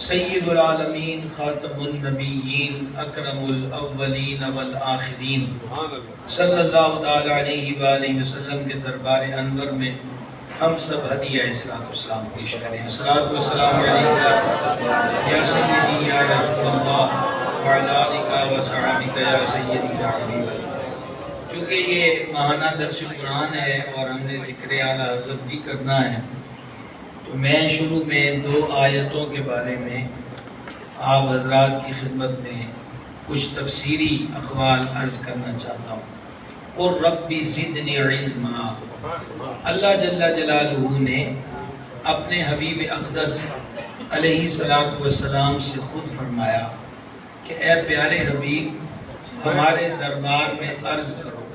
سید العالمین خاتم النبیین اکرم الاولین والآخرین صلی اللہ تعالی علیہ وآلہ وسلم کے دربار انور میں ہم سب ہدیہ صلاۃ والسلام پیش کریں۔ صلاۃ والسلام علیکہ یا سیدی یا رسول اللہ وعلی آلک و صحابک یا سیدی یا حبیب اللہ۔ چونکہ یہ ماہانہ درس قرآن ہے اور ہم نے ذکر اعلیٰ حضرت بھی کرنا ہے، تو میں شروع میں 2 آیتوں کے بارے میں آپ حضرات کی خدمت میں کچھ تفسیری اقوال عرض کرنا چاہتا ہوں۔ قُل رَبِّ زِدْنِی عِلْمًا، اللہ جل جلالہ نے اپنے حبیب اقدس علیہ السلام سے خود فرمایا کہ اے پیارے حبیب ہمارے دربار میں عرض کرو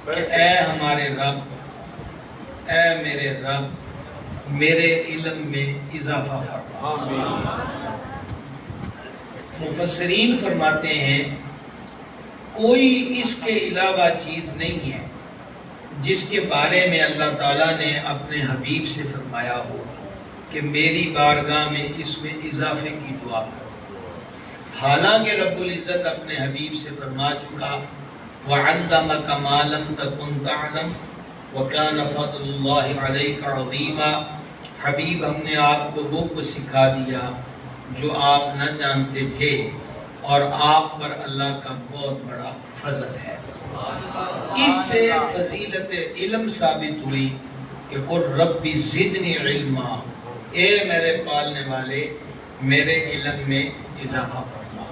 کہ اے ہمارے رب، اے میرے رب میرے علم میں اضافہ فرما۔ مفسرین فرماتے ہیں کوئی اس کے علاوہ چیز نہیں ہے جس کے بارے میں اللہ تعالیٰ نے اپنے حبیب سے فرمایا ہو کہ میری بارگاہ میں اس میں اضافے کی دعا کرو۔ حالانکہ رب العزت اپنے حبیب سے فرما چکا وَعَلَّمَكَ مَا لَمْ تَكُنْ تَعْلَمْ وَكَانَ فَضْلُ اللَّهِ عَلَيْكَ عَظِيمًا۔ حبیب ہم نے آپ کو وہ کچھ سکھا دیا جو آپ نہ جانتے تھے اور آپ پر اللہ کا بہت بڑا فضل ہے۔ اس سے فضیلت علم ثابت ہوئی کہ قُل رَبِّ زِدْنِی عِلْمًا، اے میرے پالنے والے میرے علم میں اضافہ فرما۔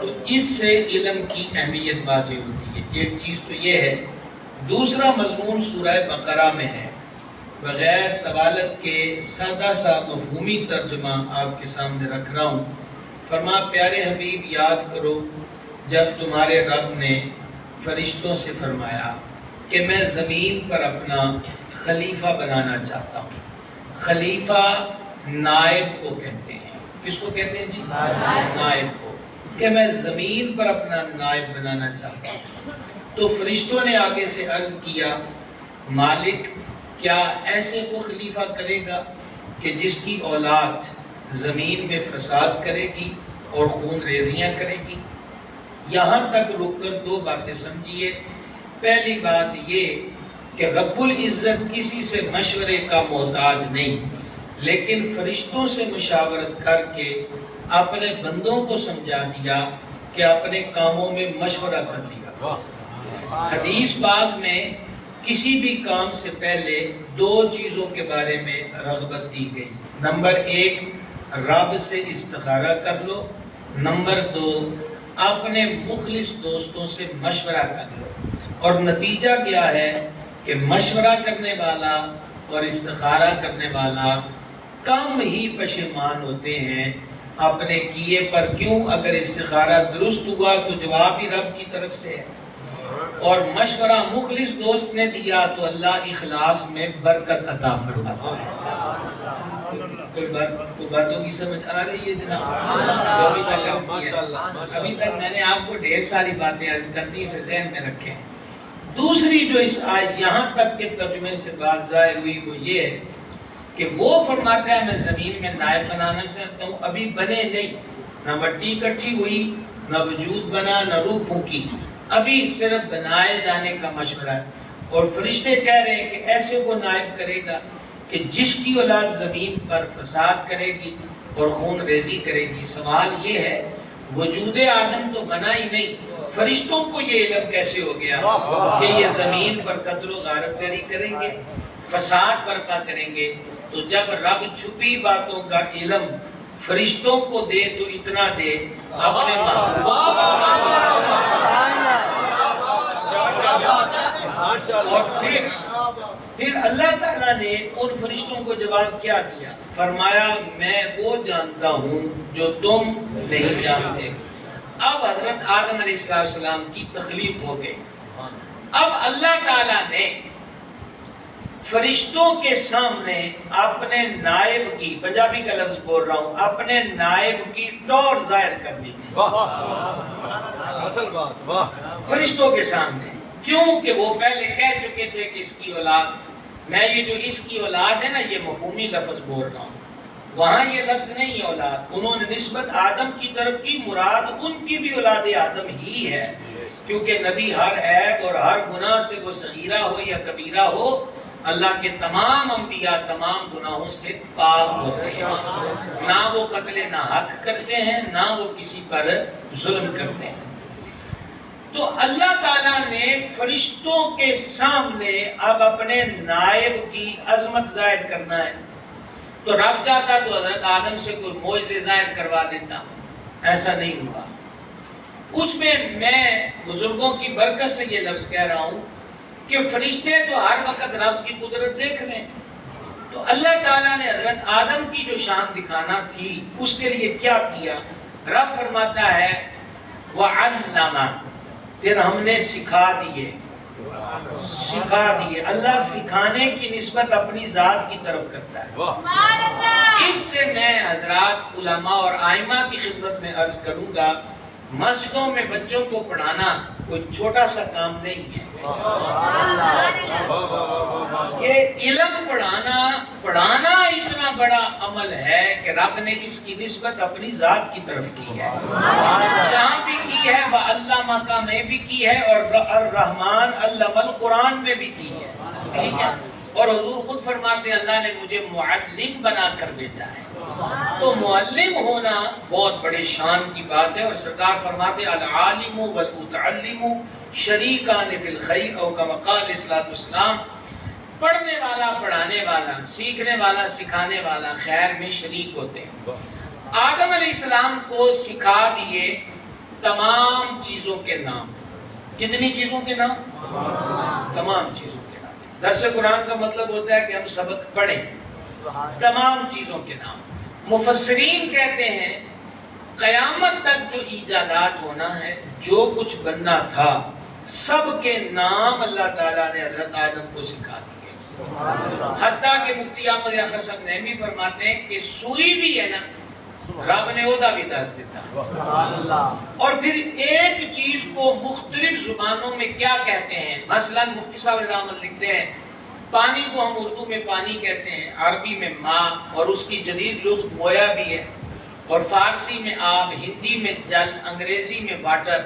تو اس سے علم کی اہمیت واضح ہوتی ہے۔ ایک چیز تو یہ ہے۔ دوسرا مضمون سورہ بقرہ میں ہے، بغیر طوالت کے سادہ سا مفہومی ترجمہ آپ کے سامنے رکھ رہا ہوں۔ فرما پیارے حبیب یاد کرو جب تمہارے رب نے فرشتوں سے فرمایا کہ میں زمین پر اپنا خلیفہ بنانا چاہتا ہوں۔ خلیفہ نائب کو کہتے ہیں۔ کس کو کہتے ہیں جی؟ نائب کو، کہ میں زمین پر اپنا نائب بنانا چاہتا ہوں۔ تو فرشتوں نے آگے سے عرض کیا مالک کیا ایسے کو خلیفہ کرے گا کہ جس کی اولاد زمین میں فساد کرے گی اور خون ریزیاں کرے گی؟ یہاں تک رک کر 2 باتیں سمجھیے۔ پہلی بات یہ کہ رب العزت کسی سے مشورے کا محتاج نہیں، لیکن فرشتوں سے مشاورت کر کے اپنے بندوں کو سمجھا دیا کہ اپنے کاموں میں مشورہ کر لیا۔ حدیث پاک میں کسی بھی کام سے پہلے 2 چیزوں کے بارے میں رغبت دی گئی۔ نمبر 1 رب سے استخارہ کر لو، نمبر 2 اپنے مخلص دوستوں سے مشورہ کر لو۔ اور نتیجہ کیا ہے کہ مشورہ کرنے والا اور استخارہ کرنے والا کم ہی پشیمان ہوتے ہیں اپنے کیے پر۔ کیوں؟ اگر استخارہ درست ہوا تو جواب ہی رب کی طرف سے ہے، اور مشورہ مخلص دوست نے دیا تو اللہ اخلاص میں برکت عطا فرماتا ہے۔ کوئی باتوں کی سمجھ آ رہی ہے جناب؟ ابھی تک میں نے آپ کو ڈھیر ساری باتیں عرض کر دی، اسے ذہن میں رکھیں۔ دوسری جو اس آیت یہاں تک کے ترجمے سے بات ظاہر ہوئی وہ یہ ہے کہ وہ فرماتا ہے میں زمین میں نائب بنانا چاہتا ہوں، ابھی بنے نہیں، نہ مٹی اکٹھی ہوئی، نہ وجود بنا، نہ روح پھونکی، ابھی صرف بنائے جانے کا مشورہ ہے۔ اور فرشتے کہہ رہے ہیں کہ ایسے کو نائب کرے گا کہ جس کی اولاد زمین پر فساد کرے گی اور خون ریزی کرے گی۔ سوال یہ ہے وجود آدم تو بنا ہی نہیں، فرشتوں کو یہ علم کیسے ہو گیا کہ یہ زمین پر قتل و غارت گری کریں گے، فساد برپا کریں گے؟ تو جب رب چھپی باتوں کا علم فرشتوں کو دے تو اتنا دے اپنے محبوبوں اور پھر اللہ تعالیٰ نے ان فرشتوں کو جواب کیا دیا؟ فرمایا میں وہ جانتا ہوں جو تم نہیں جانتے۔ اب حضرت آدم علیہ السلام کی تخلیق ہو گئی۔ اب اللہ تعالیٰ نے فرشتوں کے سامنے اپنے نائب کی، پنجابی کا لفظ بول رہا ہوں، اپنے نائب کی ٹور ظاہر کرنی تھی فرشتوں کے سامنے۔ کیوں کہ وہ پہلے کہہ چکے تھے کہ اس کی اولاد، میں یہ جو اس کی اولاد ہے نا یہ مفہومی لفظ بول رہا ہوں، وہاں یہ لفظ نہیں اولاد، انہوں نے نسبت آدم کی طرف کی، مراد ان کی بھی اولاد آدم ہی ہے، کیونکہ نبی ہر عیب اور ہر گناہ سے وہ صغیرہ ہو یا کبیرہ ہو، اللہ کے تمام انبیاء تمام گناہوں سے پاک ہوتے ہیں، نہ وہ قتل ناحق کرتے ہیں، نہ وہ کسی پر ظلم کرتے ہیں۔ تو اللہ تعالیٰ نے فرشتوں کے سامنے اب اپنے نائب کی عظمت ظاہر کرنا ہے، تو رب چاہتا تو حضرت آدم سے کوئی معجزے ظاہر کروا دیتا، ایسا نہیں ہوا۔ اس میں بزرگوں کی برکت سے یہ لفظ کہہ رہا ہوں کہ فرشتے تو ہر وقت رب کی قدرت دیکھ رہے ہیں، تو اللہ تعالیٰ نے حضرت آدم کی جو شان دکھانا تھی اس کے لیے کیا کیا؟ رب فرماتا ہے وَعَلَّمَ، پھر ہم نے سکھا دیے۔ اللہ سکھانے کی نسبت اپنی ذات کی طرف کرتا ہے۔ اس سے میں حضرات علماء اور ائمہ کی خدمت میں عرض کروں گا، مسجدوں میں بچوں کو پڑھانا کوئی چھوٹا سا کام نہیں ہے۔ یہ علم پڑھانا اتنا بڑا عمل ہے کہ رب نے اس کی نسبت اپنی ذات کی طرف کی ہے، یہاں بھی کی ہے، وَعَلَّمَ کا میں بھی کی ہے، اور الرحمن علم القرآن میں بھی کی ہے، ٹھیک ہے۔ اور حضور خود فرماتے ہیں اللہ نے مجھے معلم بنا کر بھیجا ہے، تو معلم ہونا بہت بڑے شان کی بات ہے، اور سرکار فرماتے العالم والمتعلم شریکان فی الخیر، او کما قال علیہ الصلوۃ والسلام، پڑھنے والا پڑھانے والا، سیکھنے والا سکھانے والا خیر میں شریک ہوتے ہیں۔ آدم علیہ السلام کو سکھا دیے تمام چیزوں کے نام۔ کتنی چیزوں کے نام؟ تمام چیزوں کے نام۔ درس قرآن کا مطلب ہوتا ہے کہ ہم سبق پڑھیں، تمام چیزوں کے نام۔ مفسرین کہتے ہیں قیامت تک جو ایجادات ہونا ہے، جو کچھ بننا تھا، سب کے نام اللہ تعالیٰ نے حضرت آدم کو سکھا دیے، حتیٰ کہ مفتی احمد اختر صاحب نعیمی فرماتے ہیں کہ سوئی بھی ہے نا، رب نے عہدہ بھی دس دیتا، اور پھر ایک چیز کو مختلف زبانوں میں کیا کہتے ہیں۔ مثلا مفتی صاحب رحمت لکھتے ہیں پانی کو ہم اردو میں پانی کہتے ہیں، عربی میں ماء، اور اس کی جدید لغت مویا بھی ہے، اور فارسی میں آب، ہندی میں جل، انگریزی میں واٹر،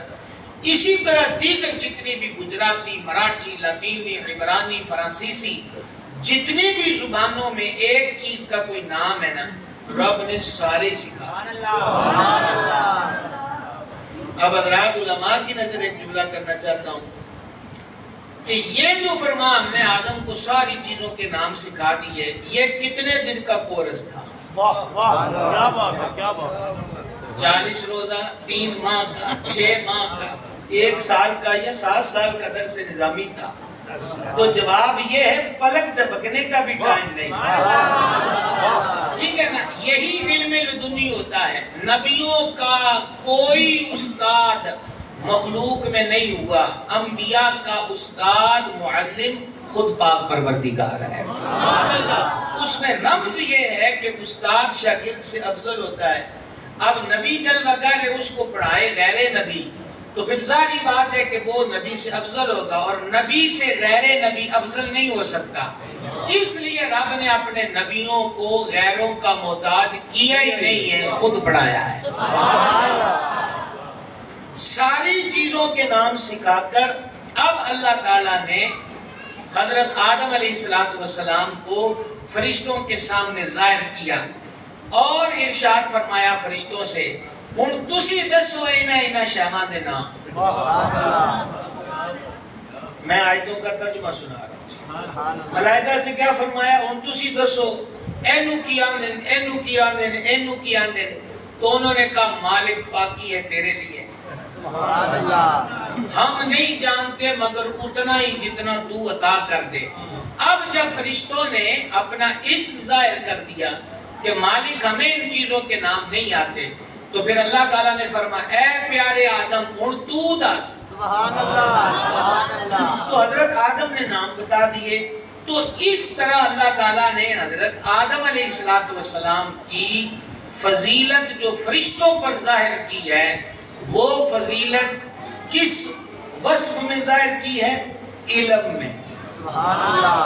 اسی طرح دیگر جتنی بھی گجراتی، مراٹھی، لاطینی، عبرانی، فرانسیسی، جتنی بھی زبانوں میں ایک چیز کا کوئی نام ہے نا، رب نے سارے سکھا۔ اب حضرات علماء کی نظر ایک جملہ کرنا چاہتا ہوں کہ یہ جو فرما ہم نے آدم کو ساری چیزوں کے نام سکھا دیے، یہ کتنے دن کا کورس تھا؟ 40 روزہ، 3 ماہ کا، 6 ماہ کا، 1 سال کا یا 7 سال کا درس نظامی تھا؟ تو جواب یہ ہے پلک جھپکنے کا بھی ٹائم نہیں، ٹھیک ہے نا۔ یہی علم لدنی ہوتا ہے، نبیوں کا کوئی استاد مخلوق میں نہیں ہوا، انبیاء کا استاد معلم خود پاک پروردگار ہے۔ اس میں رمز یہ ہے کہ استاد شاگرد سے افضل ہوتا ہے۔ اب نبی جل وغیرہ اس کو پڑھائے غیر نبی، تو پھر ظاہری بات ہے کہ وہ نبی سے افضل ہوگا، اور نبی سے غیر نبی افضل نہیں ہو سکتا۔ اس لیے رب نے اپنے نبیوں کو غیروں کا محتاج کیا ہی نہیں ہے، خود پڑھایا ہے۔ ساری چیزوں کے نام سکھا کر اب اللہ تعالیٰ نے حضرت آدم علیہ السلام کو فرشتوں کے سامنے ظاہر کیا، اور ارشاد فرمایا فرشتوں سے ہن تسی دسو انہاں شیواں دے نام۔ میں آیتوں کا ترجمہ سنا رہا ہوں۔ ملائکہ سے کیا فرمایا؟ ہن تسی دسو اینو کی آندن، اینو کی آندن، اینو کی آندن۔ تو انہوں نے کہا مالک پاکی ہے تیرے لیے، ہم نہیں جانتے مگر اتنا ہی جتنا تو عطا کر دے۔ اب جب فرشتوں نے اپنا عجز ظاہر کر دیا کہ مالک ہمیں ان چیزوں کے نام نہیں آتے، تو پھر اللہ تعالیٰ نے فرمایا اے پیارے آدم ہن تو دس۔ سبحان اللہ۔ تو حضرت آدم نے نام بتا دیے۔ تو اس طرح اللہ تعالیٰ نے حضرت آدم علیہ السلام کی فضیلت جو فرشتوں پر ظاہر کی ہے، وہ فضیلت کس وصف میں ظاہر کی ہے؟ علم میں۔ سبحان اللہ۔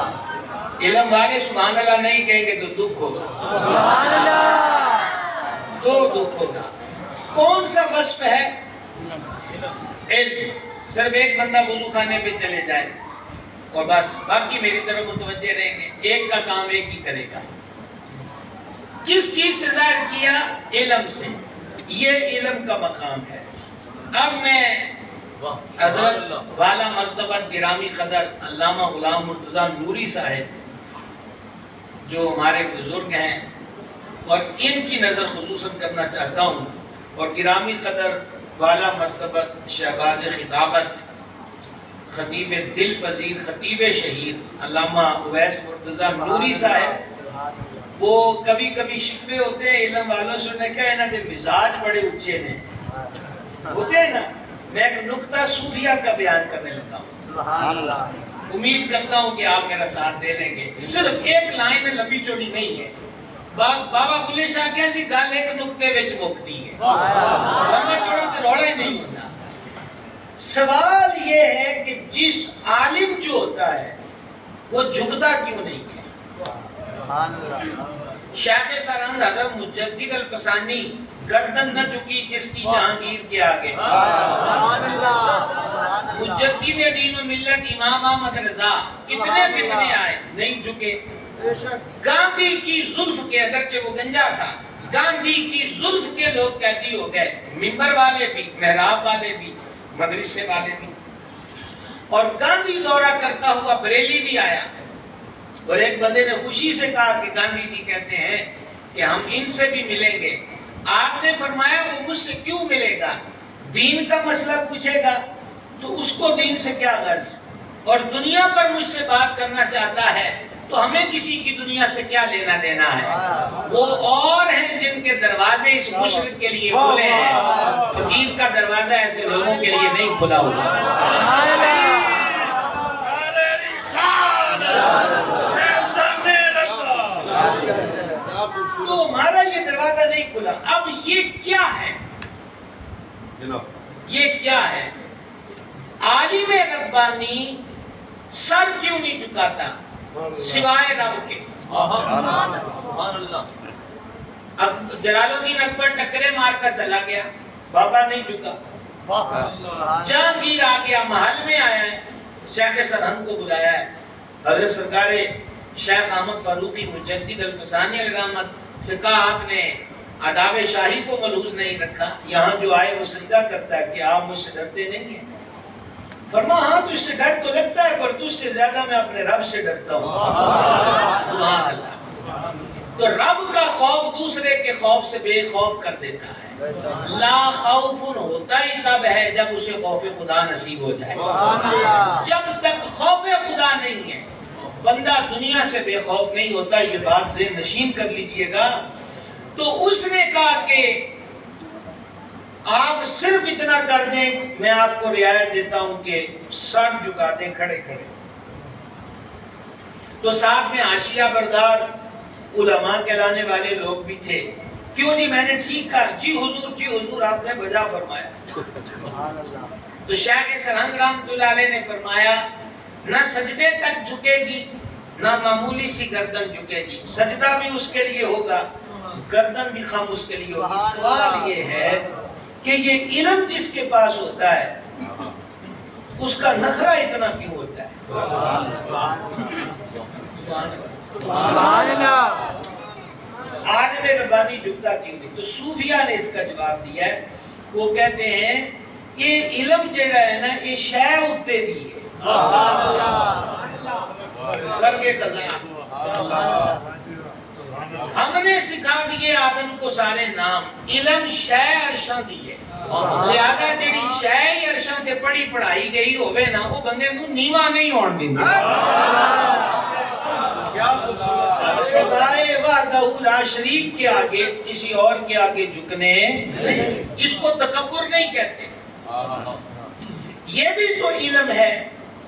علم والے سبحان اللہ نہیں کہیں گے تو دکھ ہوگا، سبحان اللہ، تو دکھ ہوگا۔ کون سا وصف ہے؟ علم۔ صرف ایک بندہ وضو خانے پہ چلے جائے اور بس باقی میری طرف متوجہ رہیں گے، ایک کا کام ایک ہی کرے گا۔ کس چیز سے ظاہر کیا؟ علم سے۔ یہ علم کا مقام ہے۔ اب میں حضرت والا مرتبت گرامی قدر علامہ غلام مرتضیٰ نوری صاحب جو ہمارے بزرگ ہیں اور ان کی نظر خصوصاً کرنا چاہتا ہوں، اور گرامی قدر والا مرتبت شہباز خطابت خطیب دل پذیر خطیب شہید علامہ اویس مرتضیٰ نوری صاحب، وہ کبھی کبھی شکوے ہوتے ہیں علم والوں سے، انہیں کہا انہاں دے مزاج بڑے اونچے نے ہوتے ہیں نا۔ میں ایک نکتہ صوفیہ کا بیان کرنے لگا ہوں، سبحان اللہ، امید کرتا ہوں کہ آپ میرا ساتھ دے لیں گے۔ صرف ایک لائن میں لمبی چوڑی نہیں ہے، بابا بلے شاہ کیسی گل ایک نکتے وچ مکتی ہے، لمبا چوڑا تے روڑا ہی نہیں ہوتا۔ سوال یہ ہے کہ جس عالم جو ہوتا ہے وہ جھکتا کیوں نہیں ہے؟ سبحان اللہ، شیخ سرہند حضرت مجدد الفسانی گردن نہ جھکی جس کی جہانگیر کے آگے، سبحان اللہ، سبحان اللہ، مجدد دین و ملت امام احمد رضا کتنے فتنے آئے نہیں جھکے۔ بے شک، گاندھی کی زلف کے، اگرچہ وہ گنجا تھا، گاندھی کی زلف کے لوگ قیدی ہو گئے، منبر والے بھی، محراب والے بھی، مدرسے والے بھی۔ اور گاندھی دورہ کرتا ہوا بریلی بھی آیا، اور ایک بندے نے خوشی سے کہا کہ گاندھی جی کہتے ہیں کہ ہم ان سے بھی ملیں گے۔ آپ نے فرمایا وہ مجھ سے کیوں ملے گا؟ دین کا مسئلہ پوچھے گا تو اس کو دین سے کیا غرض، اور دنیا پر مجھ سے بات کرنا چاہتا ہے تو ہمیں کسی کی دنیا سے کیا لینا دینا ہے؟ وہ اور ہیں جن کے دروازے اس مشرق کے لیے کھلے ہیں، فقیر کا دروازہ ایسے لوگوں کے لیے نہیں کھلا ہوگا۔ سبحان اللہ، تو ہمارا یہ دروازہ نہیں کھلا۔ اب یہ کیا ہے؟ یہ کیا ہے؟ عالم ربانی سر کیوں نہیں جھکاتا سوائے رب کے؟ اب جلال الدین اکبر ٹکرے مار کر چلا گیا، بابا نہیں جھکا۔ جہانگیر آ گیا، محل میں آیا ہے، شیخ سرہند کو بلایا ہے، حضرت سرکار شیخ احمد فاروقی مجدد الفسانی علیہ رحمت سے کہا آپ نے آداب شاہی کو ملحوظ نہیں رکھا، یہاں جو آئے وہ سجدہ کرتا ہے کہ آپ مجھ سے ڈرتے نہیں ہیں؟ فرما ہاں تجھ سے ڈر تو لگتا ہے پر تجھ سے زیادہ میں اپنے رب سے ڈرتا ہوں۔ سبحان اللہ۔ تو رب کا خوف دوسرے کے خوف سے بے خوف کر دیتا ہے۔ لا خوف ہوتا ہی تب ہے جب اسے خوف خدا نصیب ہو جائے۔ جب تک خوف خدا نہیں ہے بندہ دنیا سے بے خوف نہیں ہوتا، یہ بات ذہن نشین کر لیجئے گا۔ تو اس نے کہا کہ آپ صرف اتنا کر دیں، میں آپ کو رعایت دیتا ہوں کہ سر جھکا دیں کھڑے کھڑے۔ تو ساتھ میں حاشیہ بردار علماء کہلانے والے لوگ بھی تھے۔ کیوں جی میں نے ٹھیک کہا؟ جی حضور آپ نے بجا فرمایا۔ تو شیخ سرہند رحمۃ اللہ علیہ نے فرمایا نہ سجدے تک جھکے گی نہ معمولی سی گردن جھکے گی، سجدہ بھی اس کے لیے ہوگا، گردن بھی خم اس کے لیے ہوگی۔ سوال یہ ہے کہ یہ علم جس کے پاس ہوتا ہے اس کا نخرہ اتنا کیوں ہوتا ہے؟ سبحان اللہ، عالم ربانی جھکتا کیوں نہیں؟ تو صوفیہ نے اس کا جواب دیا ہے، وہ کہتے ہیں یہ علم جڑا ہے نا یہ شے اتے دی ہے، کر کے قضا ہم نے سکھا دیے آدم کو سارے نام، علم شے عرشاں دی ہے، لہذا جڑی شے عرشاں تے پڑھی پڑھائی گئی ہوئے نا وہ بندے کو نیواں نہیں ہون دیندی۔ سوائے وحدہ لا شریک کے آگے کسی اور کے آگے جھکنے، اس کو تکبر نہیں کہتے۔ یہ بھی تو علم ہے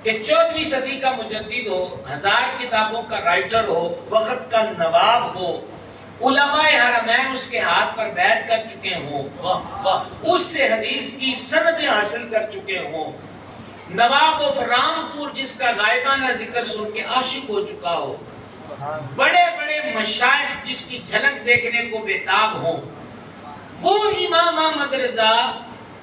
کہ 14ویں صدی کا مجدد ہو، 1000 کتابوں کا رائٹر ہو، وقت کا نواب ہو، علماء حرمین اس کے ہاتھ پر بیعت کر چکے ہوں، اس سے حدیث کی سندیں حاصل کر چکے ہوں، نواب آف رامپور جس کا غائبانہ ذکر سن کے عاشق ہو چکا ہو، بڑے بڑے مشائخ جس کی جھلک دیکھنے کو بےتاب ہوں، وہ امام احمد رضا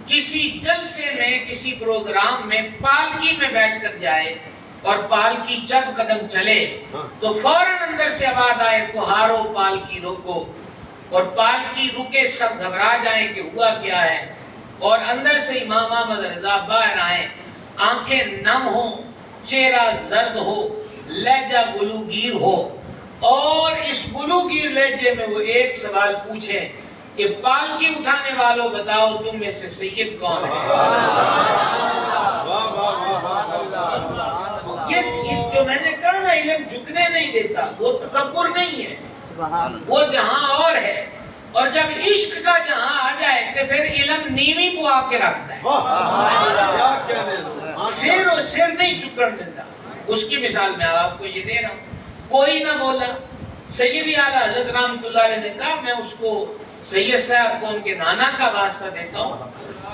کسی جلسے میں، کسی پروگرام میں پالکی میں بیٹھ کر جائے اور پالکی چند قدم چلے تو فوراً اندر سے آواز آئے کوہارو پالکی روکو، اور پالکی رکے، سب گھبرا جائیں کہ ہوا کیا ہے، اور اندر سے امام احمد رضا باہر آئیں، آنکھیں نم ہو، چہرہ زرد ہو، لہجہ گلوگیر ہو، اور اس گلوگیر لہجے میں وہ ایک سوال پوچھیں کہ پالکی اٹھانے والوں بتاؤ تم میں سے سید کون ہے؟ یہ جو میں نے کہا نا علم جھکنے نہیں دیتا، وہ تکبر نہیں ہے، وہ جہاں اور ہے، اور جب عشق کا جہاں آ جائے تو پھر علم نیوی کو آ کے رکھتا ہے، پھر وہ سر نہیں چکن دیتا۔ اس کی مثال میں آپ کو یہ دے رہا ہوں، کوئی نہ بولا، سیدی اعلیٰ حضرت رحمۃ اللہ علیہ نے کہا میں اس کو سید صاحب کو ان کے نانا کا واسطہ دیتا ہوں،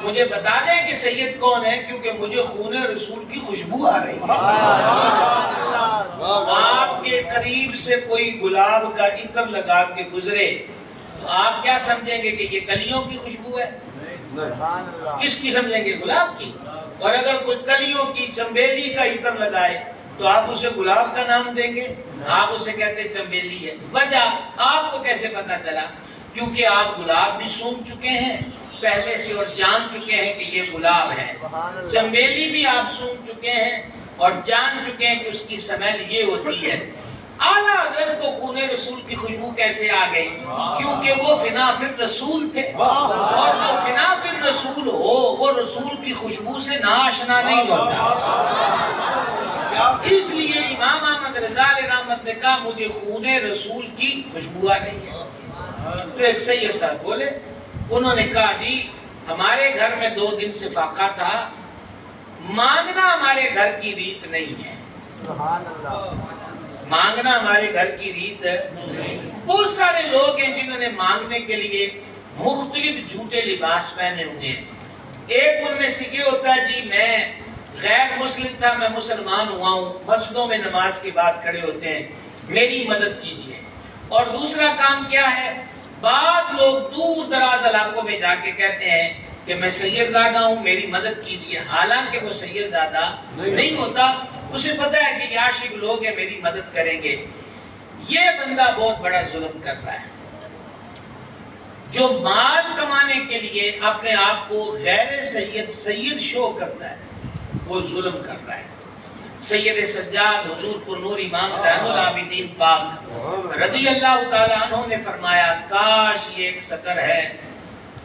مجھے بتا دیں کہ سید کون ہے، کیونکہ مجھے خون رسول کی خوشبو آ رہی ہے۔ آپ کے قریب سے کوئی گلاب کا عطر لگا کے گزرے تو آپ کیا سمجھیں گے کہ یہ کلیوں کی خوشبو ہے؟ کس کی سمجھیں گے؟ گلاب کی۔ اور اگر کوئی کلیوں کی، چنبیلی کا عطر لگائے تو آپ اسے گلاب کا نام دیں گے؟ آپ اسے کہتے چنبیلی ہے۔ وجہ آپ کو کیسے پتا چلا؟ کیونکہ آپ گلاب بھی سونگھ چکے ہیں پہلے سے اور جان چکے ہیں کہ یہ گلاب ہے، چنبیلی بھی آپ سونگھ چکے ہیں اور جان چکے ہیں کہ اس کی سمیل یہ ہوتی ہے۔ اعلیٰ حضرت کو خون رسول کی خوشبو کیسے آ گئی؟ کیونکہ وہ فنا فی الرسول تھے، اور جو فنا فی الرسول ہو وہ رسول کی خوشبو سے ناآشنا نہیں ہوتا۔ اس لیے امام احمد رضا علیہ رحمت نے کہا مجھے خون رسول کی خوشبو آ رہی ہے۔ تو ایک سید صاحب بولے، انہوں نے کہا جی ہمارے گھر میں 2 دن سے فاقہ تھا، مانگنا ہمارے گھر کی ریت نہیں ہے، مانگنا ہمارے گھر کی ریت ہے۔ بہت سارے لوگ ہیں جنہوں نے مانگنے کے لیے مختلف جھوٹے لباس پہنے ہوئے ہیں۔ ایک ان میں سے یہ ہوتا ہے جی میں غیر مسلم تھا، میں مسلمان ہوا ہوں، مسجدوں میں نماز کے بعد کھڑے ہوتے ہیں، میری مدد کیجیے۔ اور دوسرا کام کیا ہے، بعض لوگ دور دراز علاقوں میں جا کے کہتے ہیں کہ میں سید زادہ ہوں، میری مدد کیجیے، حالانکہ وہ سید زادہ نہیں ہوتا، اسے پتہ ہے کہ یہ عاشق لوگ ہیں، میری مدد کریں گے۔ یہ بندہ بہت بڑا ظلم کرتا ہے، جو مال کمانے کے لیے اپنے آپ کو غیر سید شو کرتا ہے، وہ ظلم کر رہا ہے۔ سید سجاد حضور پر نور امام زین العابدین پاک رضی اللہ تعالیٰ عنہ نے فرمایا کاش یہ ایک سطر ہے،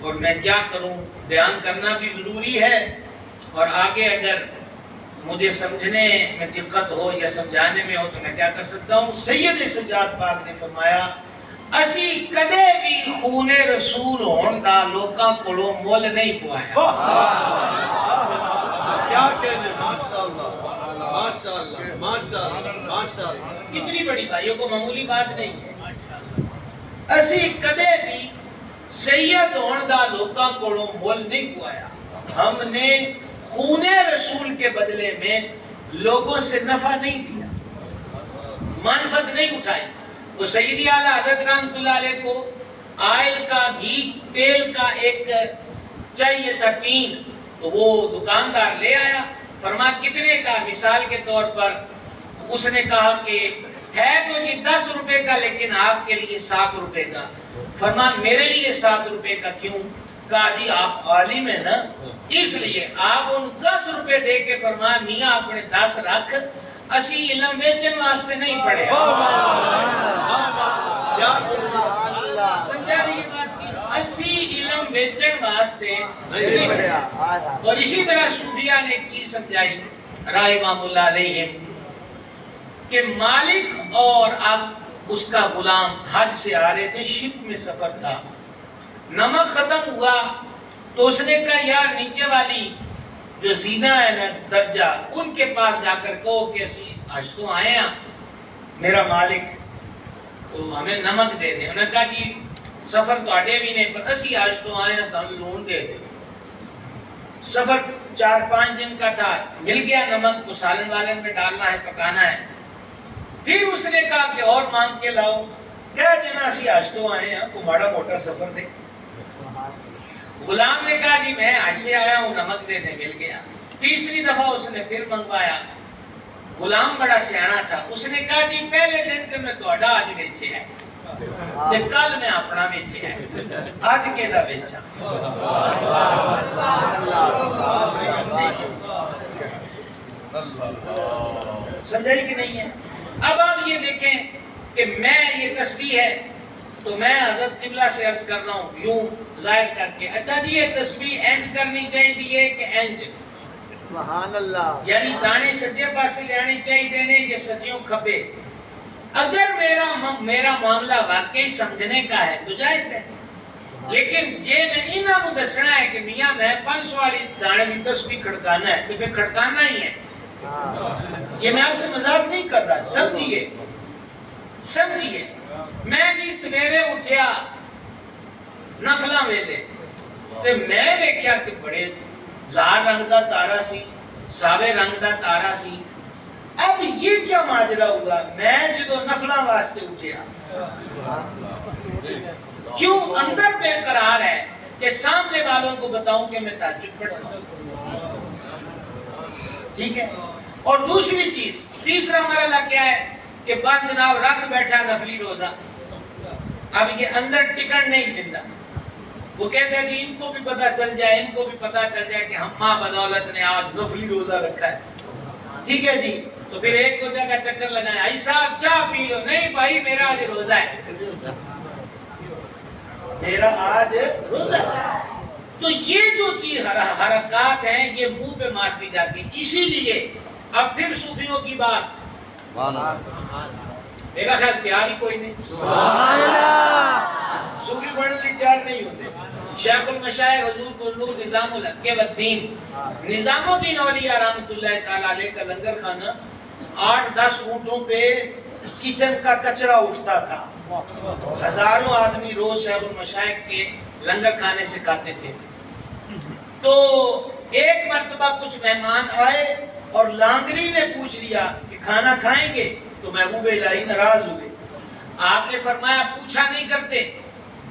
اور میں کیا کروں، بیان کرنا بھی ضروری ہے، اور آگے اگر مجھے سمجھنے میں دقت ہو یا سمجھانے میں ہو تو میں کیا کر سکتا ہوں۔ سید سجاد پاک نے فرمایا اسی کدے بھی خون رسول ہون دا لوکاں کولوں مول نہیں پوایا۔ کیا کہنے، ماشاءاللہ ماشاءاللہ ماشاءاللہ ماشاءاللہ، کتنی بڑی بھائیوں کو معمولی بات نہیں ہے۔ اسی کدے بھی سید ہون دا لوکاں کولوں مول نہیں پوایا، ہم نے خون رسول کے بدلے میں لوگوں سے نفع نہیں دیا، منفعت نہیں اٹھائی۔ تو سیدی اعلیٰ حضرت رحمۃ اللہ علیہ کو آئل کا، گھی تیل کا ایک چاہیے تھا ٹین، تو وہ دکاندار لے آیا، فرما کتنے کا؟ مثال کے طور پر اس نے کہا کہ ہے تو جی 10 روپے کا، لیکن آپ کے لیے 7 روپے کا۔ فرما میرے لیے 7 روپے کا کیوں؟ کہا جی آپ عالم ہیں نا، اس لیے آپ ان 10 روپے دے کے فرما میاں اپنے 10 رکھ، اسی علم بیچن واسطے نہیں پڑھے۔ سمجھا نہیں یہ بات کی؟ اسی علم بیچن واسطے نہیں پڑھے۔ اور اسی طرح صوفیاء نے ایک چیز سمجھائی رحمہم اللہ علیہم کہ مالک اور اب اس کا غلام حج سے آ رہے تھے، شپ میں سفر تھا، نمک ختم ہوا تو اس نے کہا یار نیچے والی جو زینہ ہے نا درجہ، ان کے پاس جا کر کہو کہ اسی آج تو آئے ہیں، میرا مالک تو ہمیں نمک دے دے۔ انہوں نے کہا جی سفر تو آڈے بھی نہیں پر اسی آج تو آئے ہیں، سن لون دے دے۔ سفر 4-5 دن کا تھا، مل گیا نمک کو، سالن والن میں ڈالنا ہے، پکانا ہے۔ پھر اس نے کہا کہ اور مانگ کے لاؤ. کیا جنا سی آج تو آئے ہیں کو ماڑا موٹا سفر دے. غلام نے کہا جی میں آج سے آیا ہوں, نمک دے دے. مل گیا. تیسری دفعہ اس نے پھر منگوایا. غلام بڑا سیانا تھا, اس نے کہا جی پہلے دن تے میں تہاڈا اج ویچے ہے تے کل میں اپنا ویچے ہے, اج کے دا ویچا. سمجھائی کہ نہیں ہے؟ اب آپ یہ دیکھیں کہ میں یہ تسبیح ہے تو میں حضرت قبلہ سے عرض کر رہا ہوں یوں ظاہر کر کے, اچھا جی یہ تسبیح انج کرنی چاہیے کہ انج, سبحان اللہ, یعنی دانے سجے پاسے لینے چاہیے نے یا سجیوں کھبے. اگر میرا معاملہ واقعی سمجھنے کا ہے تو جائز ہے, لیکن جے میں انہاں نوں دسنا ہے کہ میاں میں 500 والی دانے دی تسبیح کھڑکانا ہے تو پھر کھڑکانا ہی ہے. یہ میں آپ سے مذاق نہیں کر رہا, سمجھیے سمجھیے. میں جی سویرے اٹھیا نفلاں ویلے تے میں ویکھیا کہ بڑے لال رنگ دا تارا سی, ساوے رنگ دا تارا سی. اب یہ کیا ماجرا ہوا؟ میں جدو نفلاں واسطے اٹھیا کیوں اندر بے قرار ہے کہ سامنے والوں کو بتاؤں کہ میں تہجد پڑھتا ہوں. ٹھیک ہے. اور دوسری چیز, تیسرا مرحلہ کیا ہے کہ بس جناب رکھ بیٹھا نفلی روزہ, اب یہ اندر ٹکٹ نہیں ملتا. وہ کہتے ہیں جی ان کو بھی پتہ چل جائے, ان کو بھی پتہ چل جائے کہ ہم ماں بدولت نے آج نفلی روزہ رکھا ہے. ٹھیک ہے جی, تو پھر ایک دو جگہ چکر لگائیں, ایسا چاہ پی لو. نہیں بھائی میرا آج روزہ ہے, میرا آج روزہ ہے. تو یہ جو چیز حرکات ہیں یہ منہ پہ مار دی جاتی. اسی لیے اب پھر صوفیوں کی بات, میرا خیال تیار ہی کوئی نہیں. سبحان اللہ, صوفی بڑھنے لیے تیار نہیں ہوتے. شیخ المشائخ حضور قلنور نظام الحق والدین, نظام الدین اولیاء رحمۃ اللہ تعالی علیہ کا لنگر خانہ 8-10 اونٹوں پہ کچن کا کچرا اٹھتا تھا. ہزاروں آدمی روز شیخ المشائخ کے لنگر کھانے سے کھاتے تھے. تو ایک مرتبہ کچھ مہمان آئے اور لانگری نے پوچھ لیا کہ کھانا کھائیں گے, تو محبوب الہی ناراض ہوئے. آپ نے فرمایا پوچھا نہیں کرتے,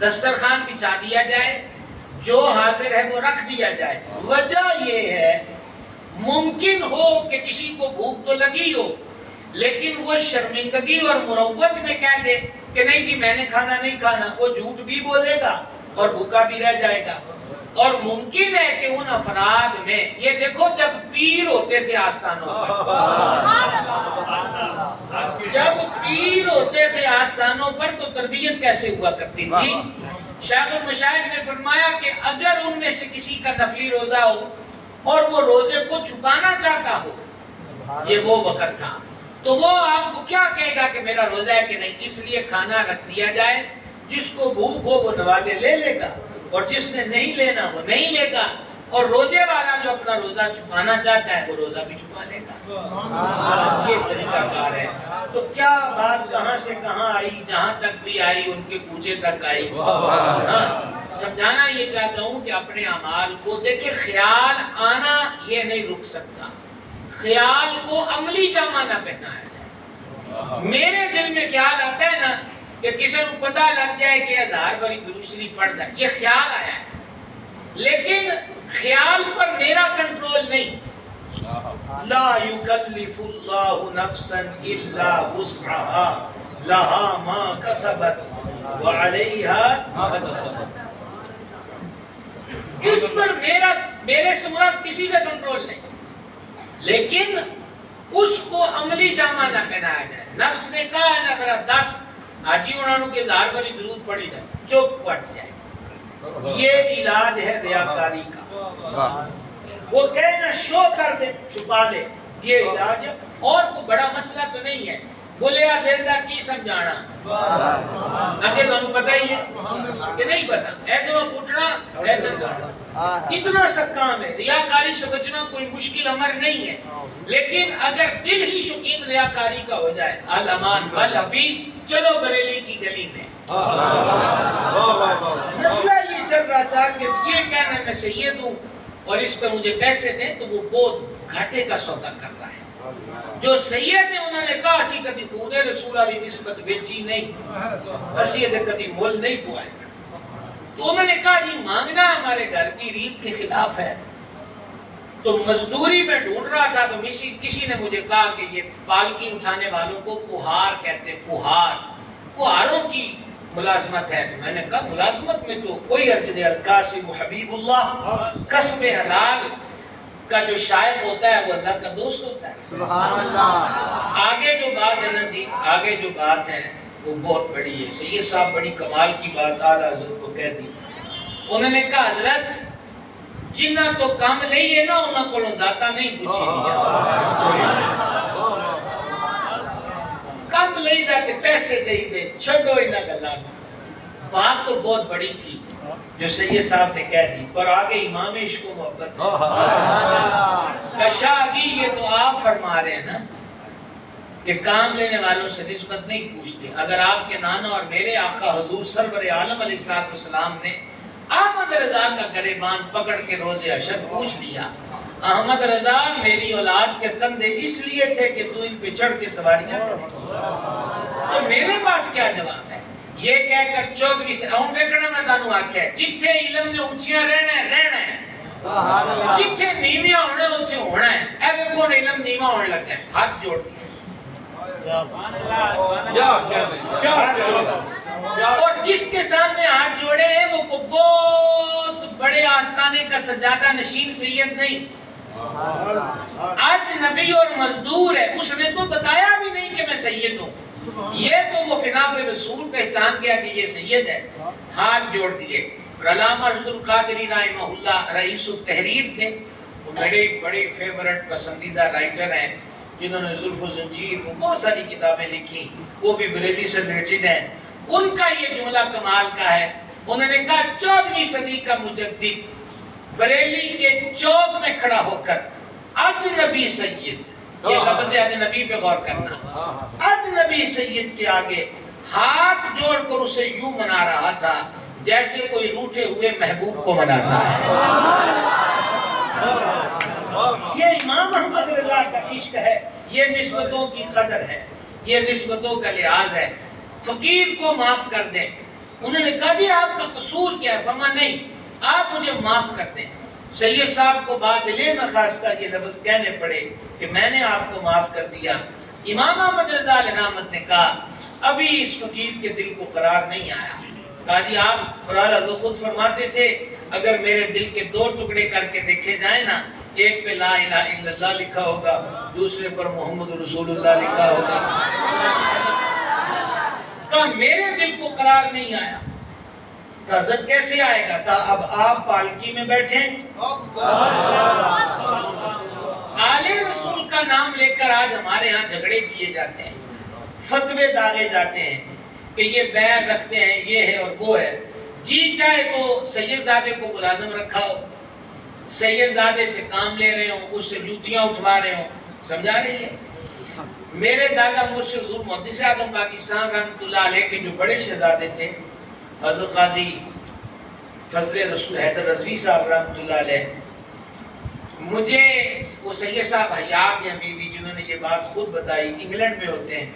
دسترخوان بچھا دیا جائے, جو حاضر ہے وہ رکھ دیا جائے. وجہ یہ ہے ممکن ہو کہ کسی کو بھوک تو لگی ہو لیکن وہ شرمندگی اور مروت میں کہہ دے کہ نہیں جی میں نے کھانا نہیں کھانا, وہ جھوٹ بھی بولے گا اور بھوکا بھی رہ جائے گا. اور ممکن ہے کہ ان افراد میں یہ دیکھو جب پیر ہوتے تھے آستانوں پر, جب پیر ہوتے تھے آستانوں پر تو تربیت کیسے ہوا کرتی تھی. شیخ المشائخ نے فرمایا کہ اگر ان میں سے کسی کا نفلی روزہ ہو اور وہ روزے کو چھپانا چاہتا ہو, یہ وہ وقت تھا, تو وہ آپ کو کیا کہے گا کہ میرا روزہ ہے کہ نہیں. اس لیے کھانا رکھ دیا جائے, جس کو بھوک ہو وہ نوالے لے لے گا اور جس نے نہیں لینا وہ نہیں لے گا. اور روزے والا جو اپنا روزہ چھپانا چاہتا ہے وہ روزہ بھی چھپا لے گا. یہ طریقہ کار ہے. تو کیا بات کہاں سے کہاں آئی, جہاں تک بھی آئی ان کے کوچے تک آئی. سمجھانا یہ چاہتا ہوں کہ اپنے اعمال کو دیکھیں, خیال آنا یہ نہیں رک سکتا, خیال کو عملی جامہ نہ پہنایا جائے. میرے دل میں خیال آتا ہے نا کہ کسی کو پتہ لگ جائے کہ 1000 باری درود شریف پڑھتا ہے, یہ خیال آیا ہے, لیکن خیال پر میرا کنٹرول نہیں. لا یکلف اللہ نفسا الا وسعها لها ما کسبت وعلیہا ما اکتسبت. اس پر میرے سے مراد کسی کا کنٹرول نہیں, لیکن اس کو عملی جامہ نہ پہنایا جائے. نفس نے کہا ہے نا ذرا 10 آجی انہوں کے 1000 باری درود پڑھی جائے, چپ پٹ جائے. یہ علاج ہے ریاکاری کا. وہ کہے نا شو کر دے چھپا دے, یہ علاج ہے. اور کوئی بڑا مسئلہ تو نہیں ہے. بولے یار دل دا کی سمجھانا, اگے تمہیں پتہ ہی ہے کہ نہیں پتا, ادھر پوچھنا ادھر جانا, اتنا سا کام ہے. ریاکاری سے بچنا کوئی مشکل امر نہیں ہے, لیکن اگر دل ہی شوقین ریاکاری کا ہو جائے, الامان والحفیظ چلو بریلی کی گلی میں. مسئلہ یہ چل رہا تھا کہ یہ کہنا میں سید ہوں اور اس پہ مجھے پیسے دیں, تو وہ بہت گھاٹے کا سودا کرتا ہے. جو سید ہیں انہوں نے کہا اسی کدی خون رسول علی نسبت بیچی نہیں، اسی یہ کدی مول نہیں پوائے. تو انہوں نے کہا جی مانگنا ہمارے گھر کی ریت کے خلاف ہے. تو مزدوری میں ڈھونڈ رہا تھا تو کسی نے مجھے کہا کہ یہ پالکی اٹھانے والوں کو کوہار کہتے ہیں، کوہاروں کی ملازمت ہے. تو میں نے کہا ملازمت میں تو کوئی عرض نہیں، القاسم حبیب اللہ، کسب حلال کا جو شائق ہوتا ہے وہ اللہ کا دوست ہوتا ہے. سبحان اللہ. آگے جو بات ہے نا جی، آگے جو بات ہے وہ بہت بڑی ہے. سید صاحب بڑی کمال کی بات اعلیٰ حضرت کو کہہ دی. انہوں نے کہا حضرت جنہ تو کام لئیے نا انہوں کو ذاتا نہیں پوچھی دیا، کام لئی جاتے پیسے دے چھڑو انہا گلا. بات تو بہت بڑی تھی جو سید صاحب نے کہہ دی، پر آگے امام عشق و محبت کہ شاہ جی یہ تو آپ فرما رہے ہیں نا کہ کام لینے والوں سے نسبت نہیں پوچھتے. اگر آپ کے نانا اور میرے آقا حضور سرور عالم علیہ السلام نے احمد رضا کا گریبان پکڑ کے روز حشر پوچھ لیا، احمد رضا میری اولاد کے کندھے اس لیے تھے کہ تو ان پہ چڑھ کے سواریاں کرے، تو میرے پاس کیا جواب ہے؟ یہ کہہ کر 14ویں سے ہوں بیکڑا میں دانو آکھا ہے جتھے علم نے اونچیاں رہنا ہے، جتھے نیویاں ہونے اونچے ہونا ہے. اے وہ کون علم نیواں ہونے لگا ہے؟ ہاتھ جوڑ دیا. اور جس کے سامنے ہاتھ جوڑے ہیں وہ کو بہت بڑے آستانے کا سجادہ نشین سید نہیں، آج نبی اور مزدور ہے. اس نے تو بتایا بھی نہیں کہ میں سید ہوں، یہ تو وہ فنا پہ رسول پہچان گیا کہ یہ سید ہے. ہاتھ جوڑ دیے. اور علامہ رشد القادری رحمہ اللہ رئیس التحریر تھے، وہ میرے بڑے فیورٹ پسندیدہ رائٹر ہیں جنہوں نے زلف و زنجیر کو بہت ساری کتابیں لکھی، وہ بھی بریلی سے ریلیٹڈ ہیں. ان کا یہ جملہ کمال کا ہے. انہوں نے کہا 14ویں صدی کا مجدد بریلی کے چوک میں کھڑا ہو کر اجنبی سید، یہ لفظ اجنبی پہ غور کرنا، اجنبی سید کے آگے ہاتھ جوڑ کر اسے یوں منا رہا تھا جیسے کوئی روٹھے ہوئے محبوب کو مناتا ہے. یہ امام احمد رضا کا عشق ہے، یہ نسبتوں کی قدر ہے، یہ نسبتوں کا لحاظ ہے. فقیر کو معاف کر دیں. انہوں نے کہا جی آپ کا قصور کیا ہے؟ فرمایا نہیں آپ مجھے معاف کر دیں. سید صاحب کو بادلے نخواستہ یہ لفظ کہنے پڑے کہ میں نے آپ کو معاف کر دیا. امام احمد رضا علیہ رحمت نے کہا ابھی اس فقیر کے دل کو قرار نہیں آیا. کہا جی آپ قرآن حضرت خود فرماتے تھے اگر میرے دل کے 2 ٹکڑے کر کے دیکھے جائیں نا، ایک پہ لا الہ الا اللہ لکھا ہوگا، دوسرے پر محمد رسول اللہ لکھا ہوگا. کہا میرے دل کو قرار نہیں آیا. کہا حضرت کیسے آئے گا؟ کہا اب آپ پالکی میں بیٹھیں، آل رسول کا نام لے کر آج ہمارے ہاں جھگڑے کیے جاتے ہیں، فتوے داغے جاتے ہیں کہ یہ بیعت رکھتے ہیں، یہ ہے اور وہ ہے. جی چاہے تو سید زادے کو ملازم رکھا ہو، سید زادے سے کام لے رہے ہوں، اس سے جوتیاں اٹھوا رہے ہوں، سمجھا رہی ہے. میرے دادا مرشد حضور محدث اعظم پاکستان رحمۃ اللہ علیہ کے جو بڑے شہزادے تھے حضرت قاضی فضل رسول حیدر رضوی صاحب رحمۃ اللہ علیہ، مجھے وہ سید صاحب حیات ہیں ابھی بھی جنہوں نے یہ بات خود بتائی، انگلینڈ میں ہوتے ہیں.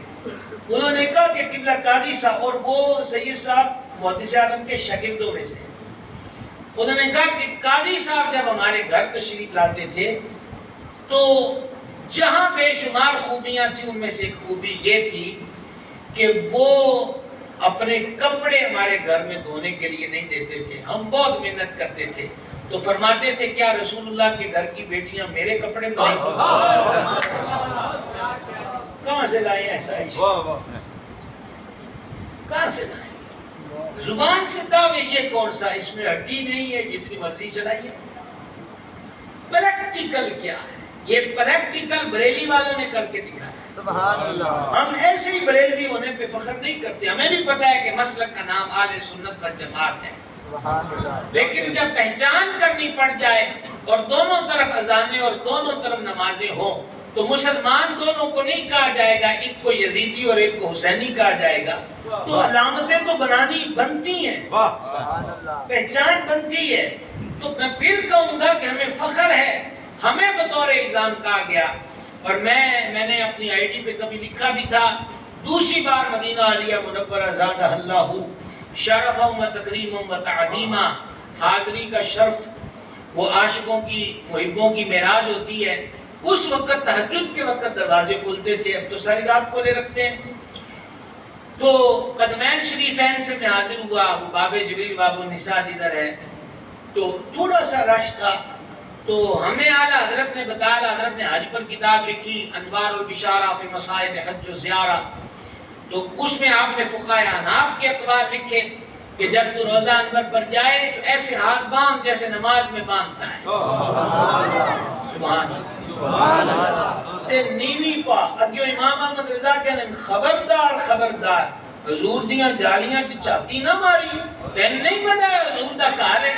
انہوں نے کہا کہ قبلہ قاضی صاحب، اور وہ سید صاحب محدث اعظم کے شاگردوں میں سے، انہوں نے کہا کہ قاضی صاحب جب ہمارے گھر تشریف لاتے تھے تو جہاں بے شمار خوبیاں تھیں ان میں سے ایک خوبی یہ تھی کہ وہ اپنے کپڑے ہمارے گھر میں دھونے کے لیے نہیں دیتے تھے، ہم بہت محنت کرتے تھے. تو فرماتے تھے کیا رسول اللہ کے گھر کی بیٹیاں میرے کپڑے دھوئیں؟ کہاں سے لائے ایسا عشق؟ کہاں سے لائے؟ زبان سے دعوے یہ کون سا، اس میں ہڈی نہیں ہے جتنی مرضی چلائیے. پریکٹیکل کیا ہے؟ یہ پریکٹیکل بریلی والوں نے کر کے دکھایا. سبحان اللہ. ہم ایسے ہی بریلوی ہونے پہ فخر نہیں کرتے، ہمیں بھی پتہ ہے کہ مسلک کا نام اہل سنت والجماعت ہے، لیکن جب پہچان کرنی پڑ جائے اور دونوں طرف اذانیں اور دونوں طرف نمازیں ہوں تو مسلمان دونوں کو نہیں کہا جائے گا، ایک کو یزیدی اور ایک کو حسینی کہا جائے گا. تو علامتیں تو بنانی بنتی ہیں، پہچان بنتی ہے. تو میں پھر کہوں گا کہ ہمیں فخر ہے، ہمیں بطور الزام کہا گیا اور میں نے اپنی آئی ڈی پہ کبھی لکھا بھی تھا، دوسری بار مدینہ عالیہ منورہ زادہ اللہ شرفا و تکریما و تعظیما، حاضری کا شرف وہ عاشقوں کی محبوں کی معراج ہوتی ہے۔ اس وقت تہجد کے وقت دروازے کھلتے تھے، اب تو ساری رات کھولے رکھتے ہیں۔ تو قدمین شریفین سے میں حاضر ہوا، وہ باب جبریل باب النساء جدھر ہے، تو تھوڑا سا رش تھا، تو ہمیں اعلیٰ حضرت نے بتایا، اعلیٰ حضرت نے حج پر کتاب لکھی انوار البشارہ فی مسائل حج و زیارہ، تو اس میں آپ نے فقہائے احناف کے اقوال لکھے کہ جب تو روزہ انور پر جائے تو ایسے ہاتھ باندھ جیسے نماز میں باندھتا ہے، سبحان اللہ، تے نیوی پا اگیو امام احمد رضا کہنے خبردار خبردار حضور دیاں جالیاں چاتی نہ ماری، تین نہیں پتا ہے حضور دا کار ہے۔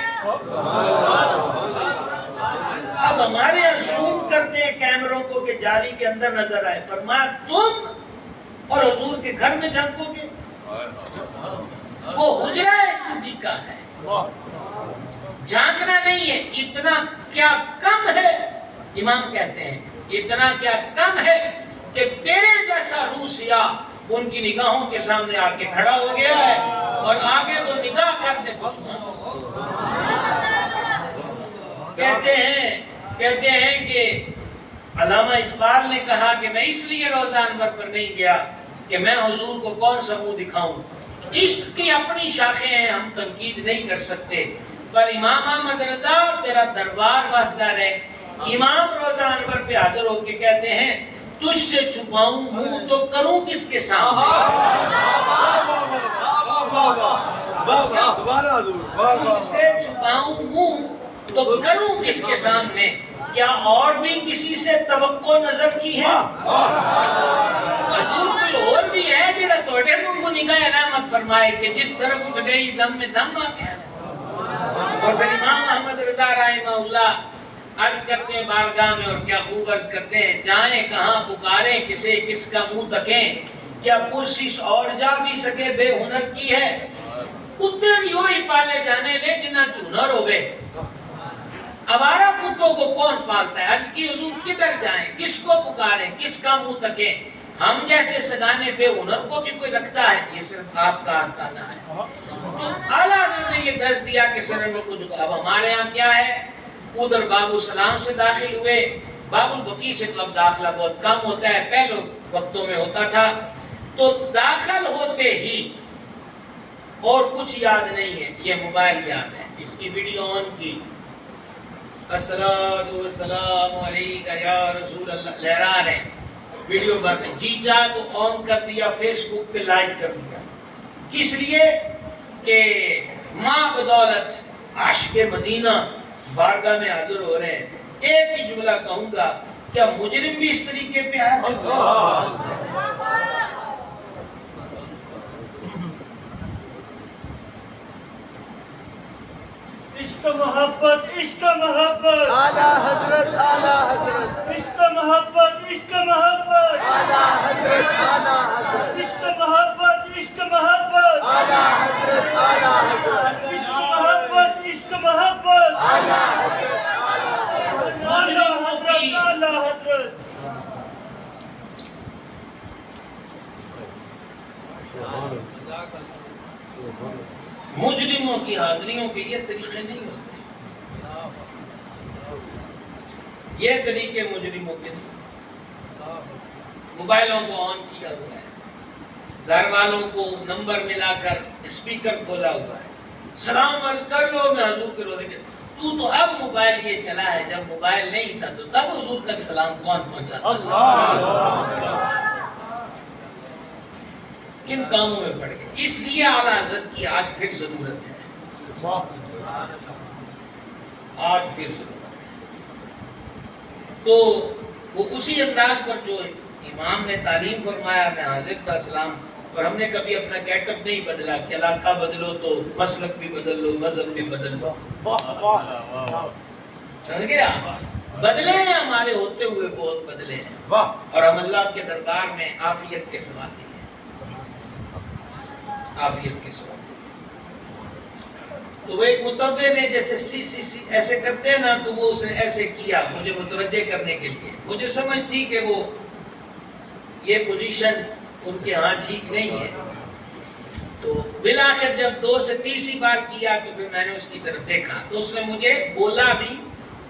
اب ہمارے یہاں زوم کرتے ہیں کیمروں کو کہ جالی کے اندر نظر آئے، فرمایا تم اور حضور کے گھر میں جھانکو گے، وہ حجرہ صدیقہ ہے، جھانکنا نہیں ہے۔ اتنا کیا کم ہے، امام کہتے ہیں اتنا کیا کم ہے کہ تیرے جیسا روح سیاہ ان کی نگاہوں کے سامنے آ کے کھڑا ہو گیا ہے، اور آگے وہ نگاہ کرتے کہتے ہیں کہ علامہ اقبال نے کہا کہ میں اس لیے روزہ انور پر نہیں گیا کہ میں حضور کو کون سا منہ دکھاؤں، عشق کی اپنی شاخیں ہیں، ہم تنقید نہیں کر سکتے، پر امام احمد رضا تیرا دربار واسطہ رہے۔ امام روزہ انور پہ حاضر ہو کے کہتے ہیں تجھ سے چھپاؤں منہ تو کروں کس کے سامنے، تجھ سے چھپاؤں منہ تو کروں کس کے سامنے، کیا اور بھی کسی سے توقع نظر کی ہے؟ حضور کوئی اور بھی ہے جڑا توڑے منہ کو نگاہ رحمت فرمائے کہ جس طرف اٹھ گئی دم میں دم آ گیا۔ اور پھر امام احمد رضا رحمہ اللہ عرض کرتے ہیں بارگاہ میں، اور کیا خوب عرض کرتے ہیں، جائیں کہاں پکاریں کسے کس کا منہ تکیں، کیا پرسش اور جا بھی سکے بے ہنر کی ہے، کتے بھی وہی پالے جانے لے جنہ چونر ہوئے، اوارہ کتوں کو کون پالتا ہے۔ عرض کی حضور کدھر جائیں، کس کو پکاریں، کس کا منہ تکیں، ہم جیسے سگانے بے ہنر کو بھی کوئی رکھتا ہے، یہ صرف آپ کا آستانہ ہے۔ تو اعلیٰ حضرت نے یہ درس دیا کہ سر میں کچھ، اب ہمارے ہاں کیا ہے، ادھر باب السلام سے داخل ہوئے، باب البقیع سے تو اب داخلہ بہت کم ہوتا ہے، پہلے وقتوں میں ہوتا تھا، تو داخل ہوتے ہی اور کچھ یاد نہیں ہے، یہ موبائل یاد ہے، اس کی ویڈیو آن کی، الصلاۃ والسلام علیکہ یا رسول اللہ لہرا رہے ہیں، ویڈیو بند ہے، جی چاہ تو آن کر دیا، فیس بک پہ لائک کر دیا، کس لیے کہ ماں بدولت عاشق مدینہ بارگاہ میں حاضر ہو رہے ہیں۔ ایک ہی جملہ کہوں گا، کیا مجرم بھی اس طریقے پہ ہے؟ عشق محبت عشق محبت اعلیٰ حضرت اعلیٰ حضرت عشق محبت عشق محبت اعلیٰ حضرت اعلیٰ حضرت عشق محبت عشق محبت اعلیٰ حضرت اعلیٰ حضرت عشق محبت عشق محبت اعلیٰ حضرت اعلیٰ حضرت اعلیٰ حضرت۔ مجرموں کی حاضریوں کے یہ طریقے نہیں ہوتے، یہ طریقے مجرموں کے نہیں۔ موبائلوں کو آن کیا ہوا ہے، گھر والوں کو نمبر ملا کر اسپیکر کھولا ہوا ہے، سلام عرض کر لو میں حضور کے روزے کے، تو اب موبائل یہ چلا ہے، جب موبائل نہیں تھا تو تب حضور تک سلام کون پہنچاتا تھا، کن کاموں میں پڑ گئے۔ اس لیے اعلیٰ حضرت کی آج پھر ضرورت ہے، آج پھر ضرورت ہے۔ تو وہ اسی انداز پر جو امام نے تعلیم فرمایا، میں حاضر تھا سلام، اور ہم نے کبھی اپنا گیٹ اپ نہیں بدلا کہ علاقہ بدلو تو مسلک بھی بدل لو، مذہب بھی بدل لو، سمجھ گیا؟ بدلے ہیں ہمارے ہوتے ہوئے، بہت بدلے ہیں، اور ہم اللہ کے دربار میں عافیت کے سواتے ہیں، عافیت کے سوال۔ تو وہ ایک متوجہ نے جیسے سی ایسے کرتے ہیں نا، تو وہ اس نے ایسے کیا مجھے متوجہ کرنے کے لیے. مجھے سمجھ تھی کہ وہ یہ پوزیشن ان کے ہاں ٹھیک نہیں ہے. تو بالآخر جب 2 سے تیسری بار کیا تو پھر میں نے اس کی طرف دیکھا تو اس نے مجھے بولا بھی،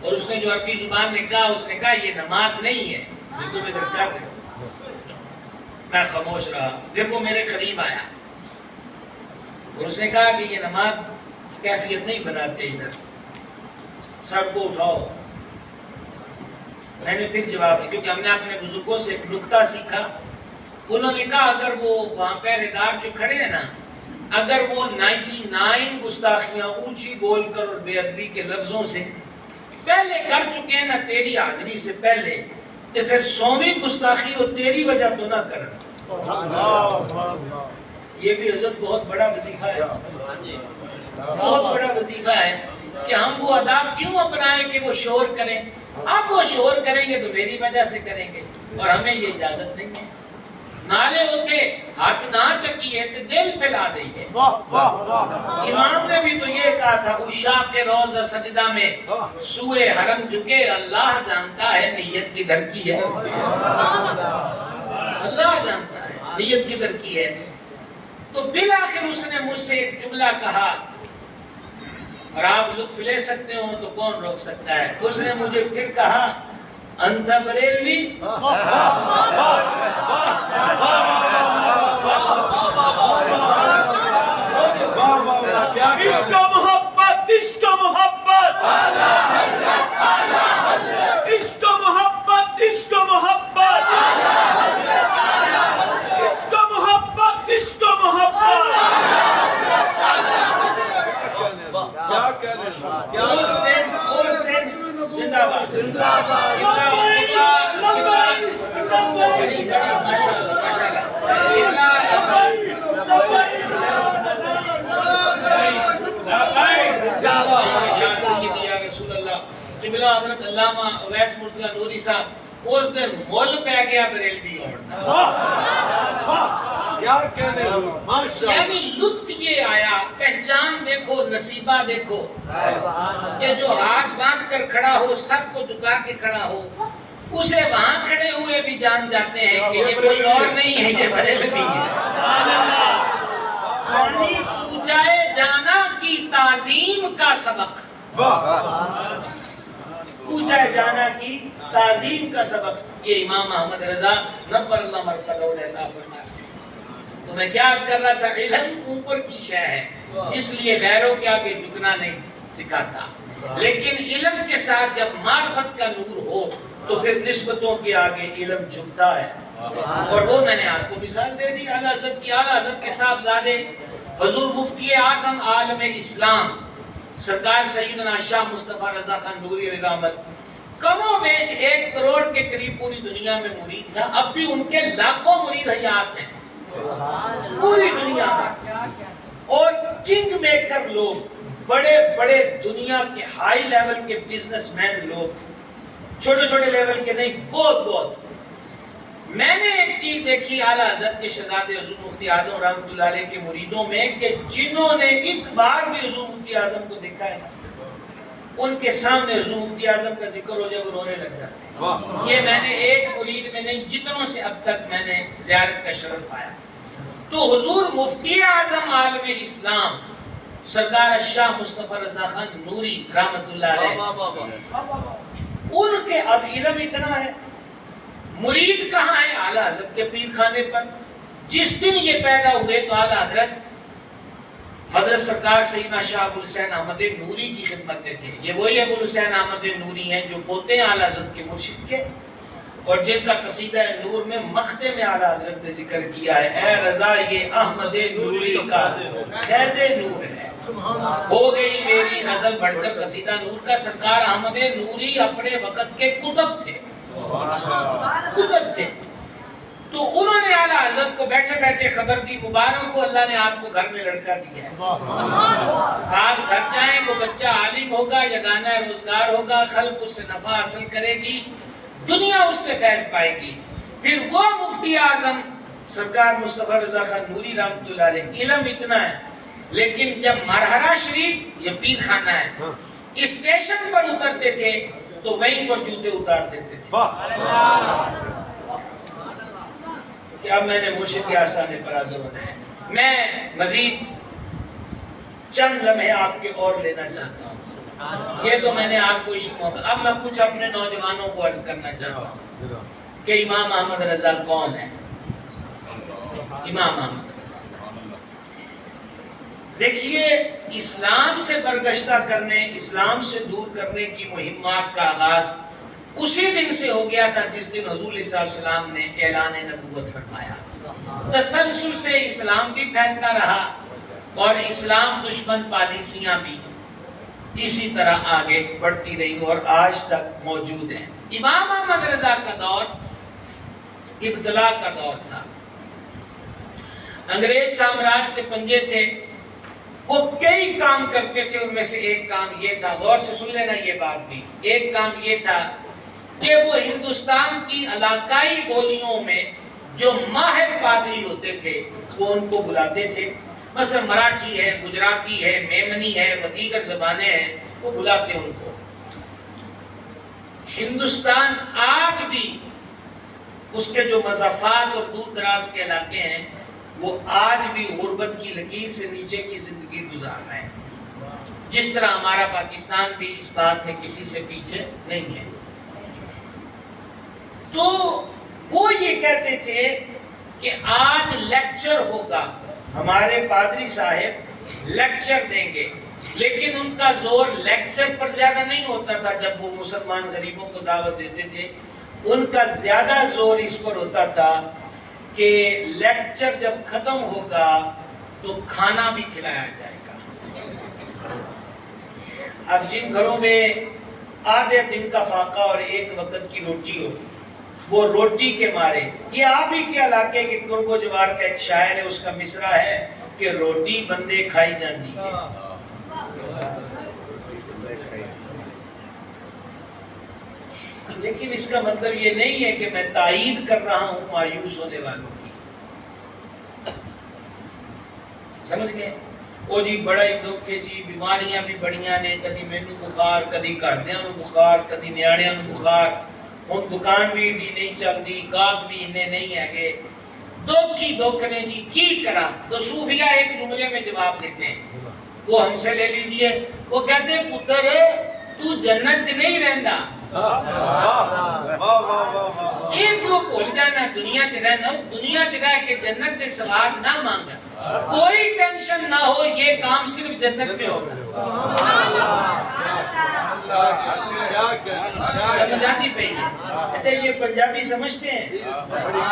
اور اس نے جو عربی زبان میں کہا، اس نے کہا یہ نماز نہیں ہے جو تم ادھر کر رہے ہو. میں خاموش رہا. پھر وہ میرے قریب آیا اور اس نے کہا کہ یہ نماز کیفیت نہیں بناتے ادھر، سر کو اٹھاؤ. میں نے پھر جواب دیا، کیونکہ ہم نے اپنے بزرگوں سے ایک نکتہ سیکھا. انہوں نے کہا اگر وہ وہاں پہرے دار جو کھڑے ہیں نا، اگر وہ 99 گستاخیاں اونچی بول کر اور بے ادبی کے لفظوں سے پہلے کر چکے ہیں نا تیری حاضری سے پہلے، تو پھر 100ویں گستاخی اور تیری وجہ تو نہ کرنا. یہ بھی حضرت بہت بڑا وظیفہ ہے، بہت بڑا وظیفہ ہے کہ ہم وہ آداب کیوں اپنائیں کہ وہ شور کریں. اب وہ شور کریں گے تو میری وجہ سے کریں گے، اور ہمیں یہ اجازت نہیں ہے. نالے اٹھے ہاتھ نہ چکیے تو دل پھیلا دیں گے. امام نے بھی تو یہ کہا تھا، عشاق روضہ سجدہ میں سوئے حرم جھکے، اللہ جانتا ہے نیت کدھر کی ہے. اللہ جانتا ہے نیت کدھر کی ہے. تو بالآخر اس نے مجھ سے ایک جملہ کہا، اور آپ لطف لے سکتے ہو تو کون روک سکتا ہے. اس نے مجھے پھر کہا انت بریلوی. عشق و محبت، عشق و محبت، عشق و محبت، عشق و محبت، عشق و محبت، عشق و محبت. زندہ باد زندہ باد. قبلہ حضرت علامہ اویس مرتضیٰ نوری صاحب اس دن مول پہ گیا بریلوی یعنی لطف یہ آیا. پہچان دیکھو، نصیبہ دیکھو کہ جو ہاتھ باندھ کر کھڑا ہو، سر کو جھکا کے کھڑا ہو، اسے وہاں کھڑے ہوئے بھی جان جاتے ہیں کہ یہ کوئی اور نہیں ہے، یہ بریلوی ہے. اونچائے جانا کی تعظیم کا سبق، اونچائے جانا کی تعظیم کا سبق، یہ امام احمد رضا نبر اللہ مرتبہ نے عطا فرمایا. تو میں کیا عرض کر رہا تھا، علم اوپر کی شے ہے، اس لیے غیروں کے آگے جھکنا نہیں سکھاتا. لیکن علم کے ساتھ جب معرفت کا نور ہو تو پھر نسبتوں کے آگے علم جھکتا ہے. اور وہ میں نے آپ کو مثال دے دی اعلیٰ حضرت کی. اعلیٰ حضرت کے صاحبزادے حضور مفتی اعظم عالم اسلام سرکار سیدنا شاہ مصطفیٰ رضا خان نوری علیہ رحمت، کم و بیش 1 کروڑ کے قریب پوری دنیا میں مرید تھا. اب بھی ان کے لاکھوں مرید حیات ہیں پوری دنیا میں. اور کنگ میکر لوگ، بڑے بڑے دنیا کے ہائی لیول کے بزنس مین لوگ، چھوٹے چھوٹے لیول کے نہیں، بہت بہت. میں نے ایک چیز دیکھی اعلیٰ حضرت کے شہزادے حضور مفتی اعظم رحمۃ اللہ علیہ کے مریدوں میں کہ جنہوں نے ایک بار بھی حضور مفتی اعظم کو دیکھا ہے، ان کے سامنے حضور مفتی اعظم کا ذکر ہو جائے وہ رونے لگ جاتے ہیں. یہ میں نے ایک مرید میں نہیں، جتنوں سے اب تک میں نے زیارت کا شرف پایا. تو حضور مفتی اعظم عالم اسلام سرکار شاہ مصطفیٰ رضا خان نوری رحمۃ اللہ علیہ، ان کے اب علم اتنا ہے. مرید کہاں ہے؟ اعلیٰ حضرت کے پیر خانے پر. جس دن یہ پیدا ہوئے تو اعلیٰ حضرت سرکار سیدنا شاہ ابو الحسین احمد نوری کی خدمت میں تھے. یہ وہی ابو الحسین احمد نوری ہیں جو پوتے ہیں اعلیٰ حضرت کے مرشد کے، اور جن کا قصیدہ نور میں مختے میں اعلیٰ حضرت نے ذکر کیا ہے، اے رضا یہ احمد نوری کا فیض نور ہے. ہو گئی میری غزل بڑھ کر قصیدہ نور کا. سرکار احمد نوری اپنے وقت کے کتب تھے، کتب تھے. تو انہوں نے اعلیٰ حضرت کو بیٹھے بیٹھے خبر دی، مبارک ہو اللہ نے آپ کو گھر میں لڑکا دیا ہے، آپ گھر جائیں، وہ بچہ عالم ہوگا، یگانہ روزگار ہوگا، خلق اس سے نفع حاصل کرے گی، دنیا اس سے فیض پائے گی. پھر وہ مفتی اعظم سرکار مصطفیٰ رضا خان نوری رحمۃ اللہ علیہ، علم اتنا ہے لیکن جب مرحرہ شریف یہ پیر خانہ ہے اسٹیشن پر اترتے تھے تو وہیں پر جوتے اتار دیتے تھے کہ اب میں نے مرشد کے آستانے پر حاضر ہونا ہے. میں مزید چند لمحے آپ کے اور لینا چاہتا ہوں. یہ تو میں نے آپ کو عشق محبت. اب میں کچھ اپنے نوجوانوں کو عرض کرنا چاہتا ہوں کہ امام احمد رضا کون ہے. امام احمد دیکھیے اسلام سے برگشتہ کرنے، اسلام سے دور کرنے کی مہمات کا آغاز اسی دن سے ہو گیا تھا جس دن حضور علیہ السلام نے اعلان نبوت فرمایا. تسلسل سے اسلام بھی پھیلتا رہا اور اسلام دشمن پالیسیاں بھی اسی طرح آگے بڑھتی رہی اور آج تک موجود ہیں. امام احمد رضا کا دور ابتلا کا دور تھا. انگریز سامراج کے پنجے تھے، وہ کئی کام کرتے تھے. ان میں سے ایک کام یہ تھا، غور سے سن لینا یہ بات بھی، ایک کام یہ تھا کہ وہ ہندوستان کی علاقائی بولیوں میں جو ماہر پادری ہوتے تھے وہ ان کو بلاتے تھے. مثلا مراٹھی ہے، گجراتی ہے، میمنی ہے و دیگر زبانیں ہیں، وہ بلاتے ان کو. ہندوستان آج بھی اس کے جو مضافات اور دور دراز کے علاقے ہیں وہ آج بھی غربت کی لکیر سے نیچے کی زندگی گزار رہے ہیں، جس طرح ہمارا پاکستان بھی اس بات میں کسی سے پیچھے نہیں ہے. تو وہ یہ کہتے تھے کہ آج لیکچر ہوگا، ہمارے پادری صاحب لیکچر دیں گے، لیکن ان کا زور لیکچر پر زیادہ نہیں ہوتا تھا. جب وہ مسلمان غریبوں کو دعوت دیتے تھے ان کا زیادہ زور اس پر ہوتا تھا کہ لیکچر جب ختم ہوگا تو کھانا بھی کھلایا جائے گا. اب جن گھروں میں آدھے دن کا فاقہ اور ایک وقت کی روٹی ہو، وہ روٹی کے مارے، یہ آپ ہی کے علاقے کے قرب و جوار کا ایک شاعر ہے، اس کا مصرع ہے کہ روٹی بندے کھائی جاندی ہے. لیکن اس کا مطلب یہ نہیں ہے کہ میں تائید کر رہا ہوں مایوس ہونے والوں کی. سمجھ گئے؟ وہ جی بڑا ہی دکھ ہے جی، بیماریاں بھی بڑیاں نے، کدی مینو بخار، کدی گھردیاں نو بخار، کدی نیاڑیاں نو بخار، ہن دکان بھی ایڈی نہیں چلتی، گاہک بھی انہیں نہیں ہے گے، دکھ ہی دکھ نے جی، کی کرا. تو صوفیہ ایک جملے میں جواب دیتے ہیں، وہ ہم سے لے لیجئے. وہ کہتے ہیں پتر تو جنت چ نہیں رہندا، ایک وہ بھول جانا دنیا چ رہنا، دنیا چ رہ کے جنت کے سواد نہ مانگا. کوئی ٹینشن نہ ہو، یہ کام صرف جنت میں ہوگا. سمجھ آتی پہ ہے. اچھا یہ پنجابی سمجھتے ہیں؟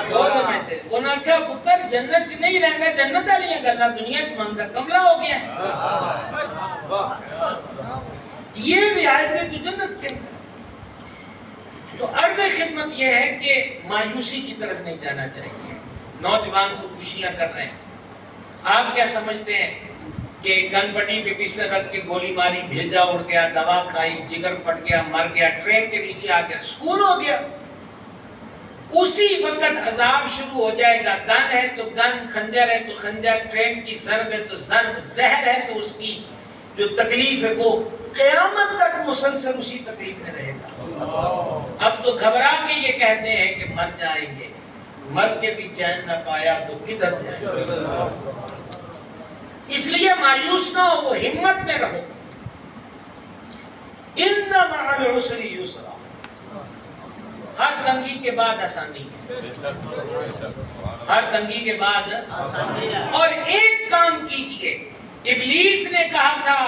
وہ سمجھتے ہیں. انہوں نے کہا پتر جنت سے نہیں رہنگا، جنت والیاں گلاں دنیا چ مانگدا، کملا ہو گیا. یہ رعایت تو جنت کے. تو عرض خدمت یہ ہے کہ مایوسی کی طرف نہیں جانا چاہیے. نوجوان خودکشیاں کر رہے ہیں. آپ کیا سمجھتے ہیں کہ گن پٹی پہ پسٹل رکھ کے گولی ماری، بھیجا اڑ گیا، دوا کھائی، جگر پھٹ گیا، مر گیا، ٹرین کے نیچے آ گیا، سکون ہو گیا؟ اسی وقت عذاب شروع ہو جائے گا. گن ہے تو گن، خنجر ہے تو خنجر، ٹرین کی ضرب ہے تو ضرب، زہر ہے تو اس کی جو تکلیف ہے وہ قیامت تک مسلسل اسی تکلیف میں رہے گا. اب تو گھبرا کے یہ کہتے ہیں کہ مر جائیں گے، مر کے بھی چین نہ پایا تو کدھر جائیں گے. اس لیے مایوس نہ ہو، وہ ہمت میں رہو. ان مع العسر یسرا، ہر تنگی کے بعد آسانی ہے، ہر تنگی کے بعد آسانی ہے. اور ایک کام کیجئے، ابلیس نے کہا تھا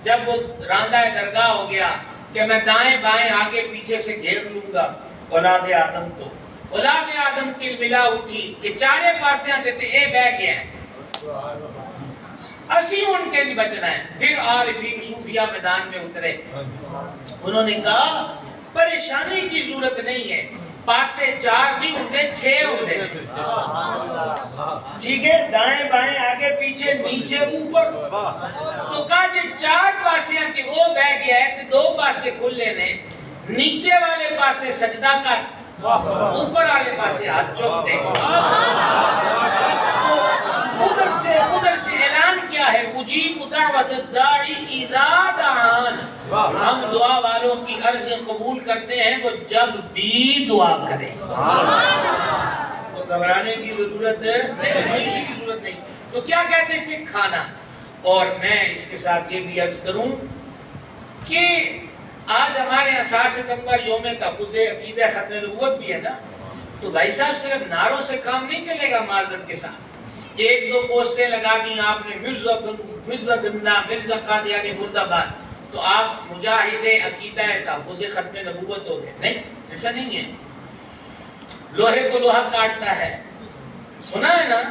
جب وہ راندہ درگاہ ہو گیا کہ میں دائیں بائیں آگے پیچھے سے گھیر لوں گا اولاد آدم کو. اولاد آدم کی ملا اٹھی کہ چارے پاسے آتے تھے، اے بہ گیا ہے، اسی ان کے لیے بچنا ہے. پھر عارفین صوفیہ میدان میں اترے. انہوں نے کہا پریشانی کی ضرورت نہیں ہے، پاسے 4 بھی ہوں گے، 6 ہوں گے، ٹھیک ہے، دائیں بائیں آگے پیچھے نیچے اوپر. تو کہا جی 4 پاسے ہیں کہ وہ بہ گیا ہے تو 2 پاسے کھل لینے، نیچے والے پاسے سجدہ کر، اوپر والے پاسے ہاتھ چوک دے. ادھر سے اعلان کیا کیا ہے؟ اجیب دعوت الداعی اذا دعان، ہم دعا والوں کی عرضیں قبول کرتے ہیں وہ جب بھی دعا کریں۔ تو گھبرانے کی ضرورت نہیں، مایوسی کی ضرورت نہیں۔ تو کیا کہتے تھے؟ کھانا۔ اور میں اس کے ساتھ یہ بھی عرض کروں کہ آج ہمارے 8 ستمبر یوم تحفظ عقیدہ ختم نبوت بھی ہے نا، تو بھائی صاحب صرف نعروں سے کام نہیں چلے گا۔ معذرت کے ساتھ 1-2 پوسٹیں لگا دی آپ نے، مرزا گندا، مرزا قادیانی مرد آباد، تو آپ مجاہد عقیدہ تحفظ ختم نبوت ہو گئے؟ نہیں، ایسا نہیں ہے۔ لوہے کو لوہا کاٹتا ہے، سنا ہے نا؟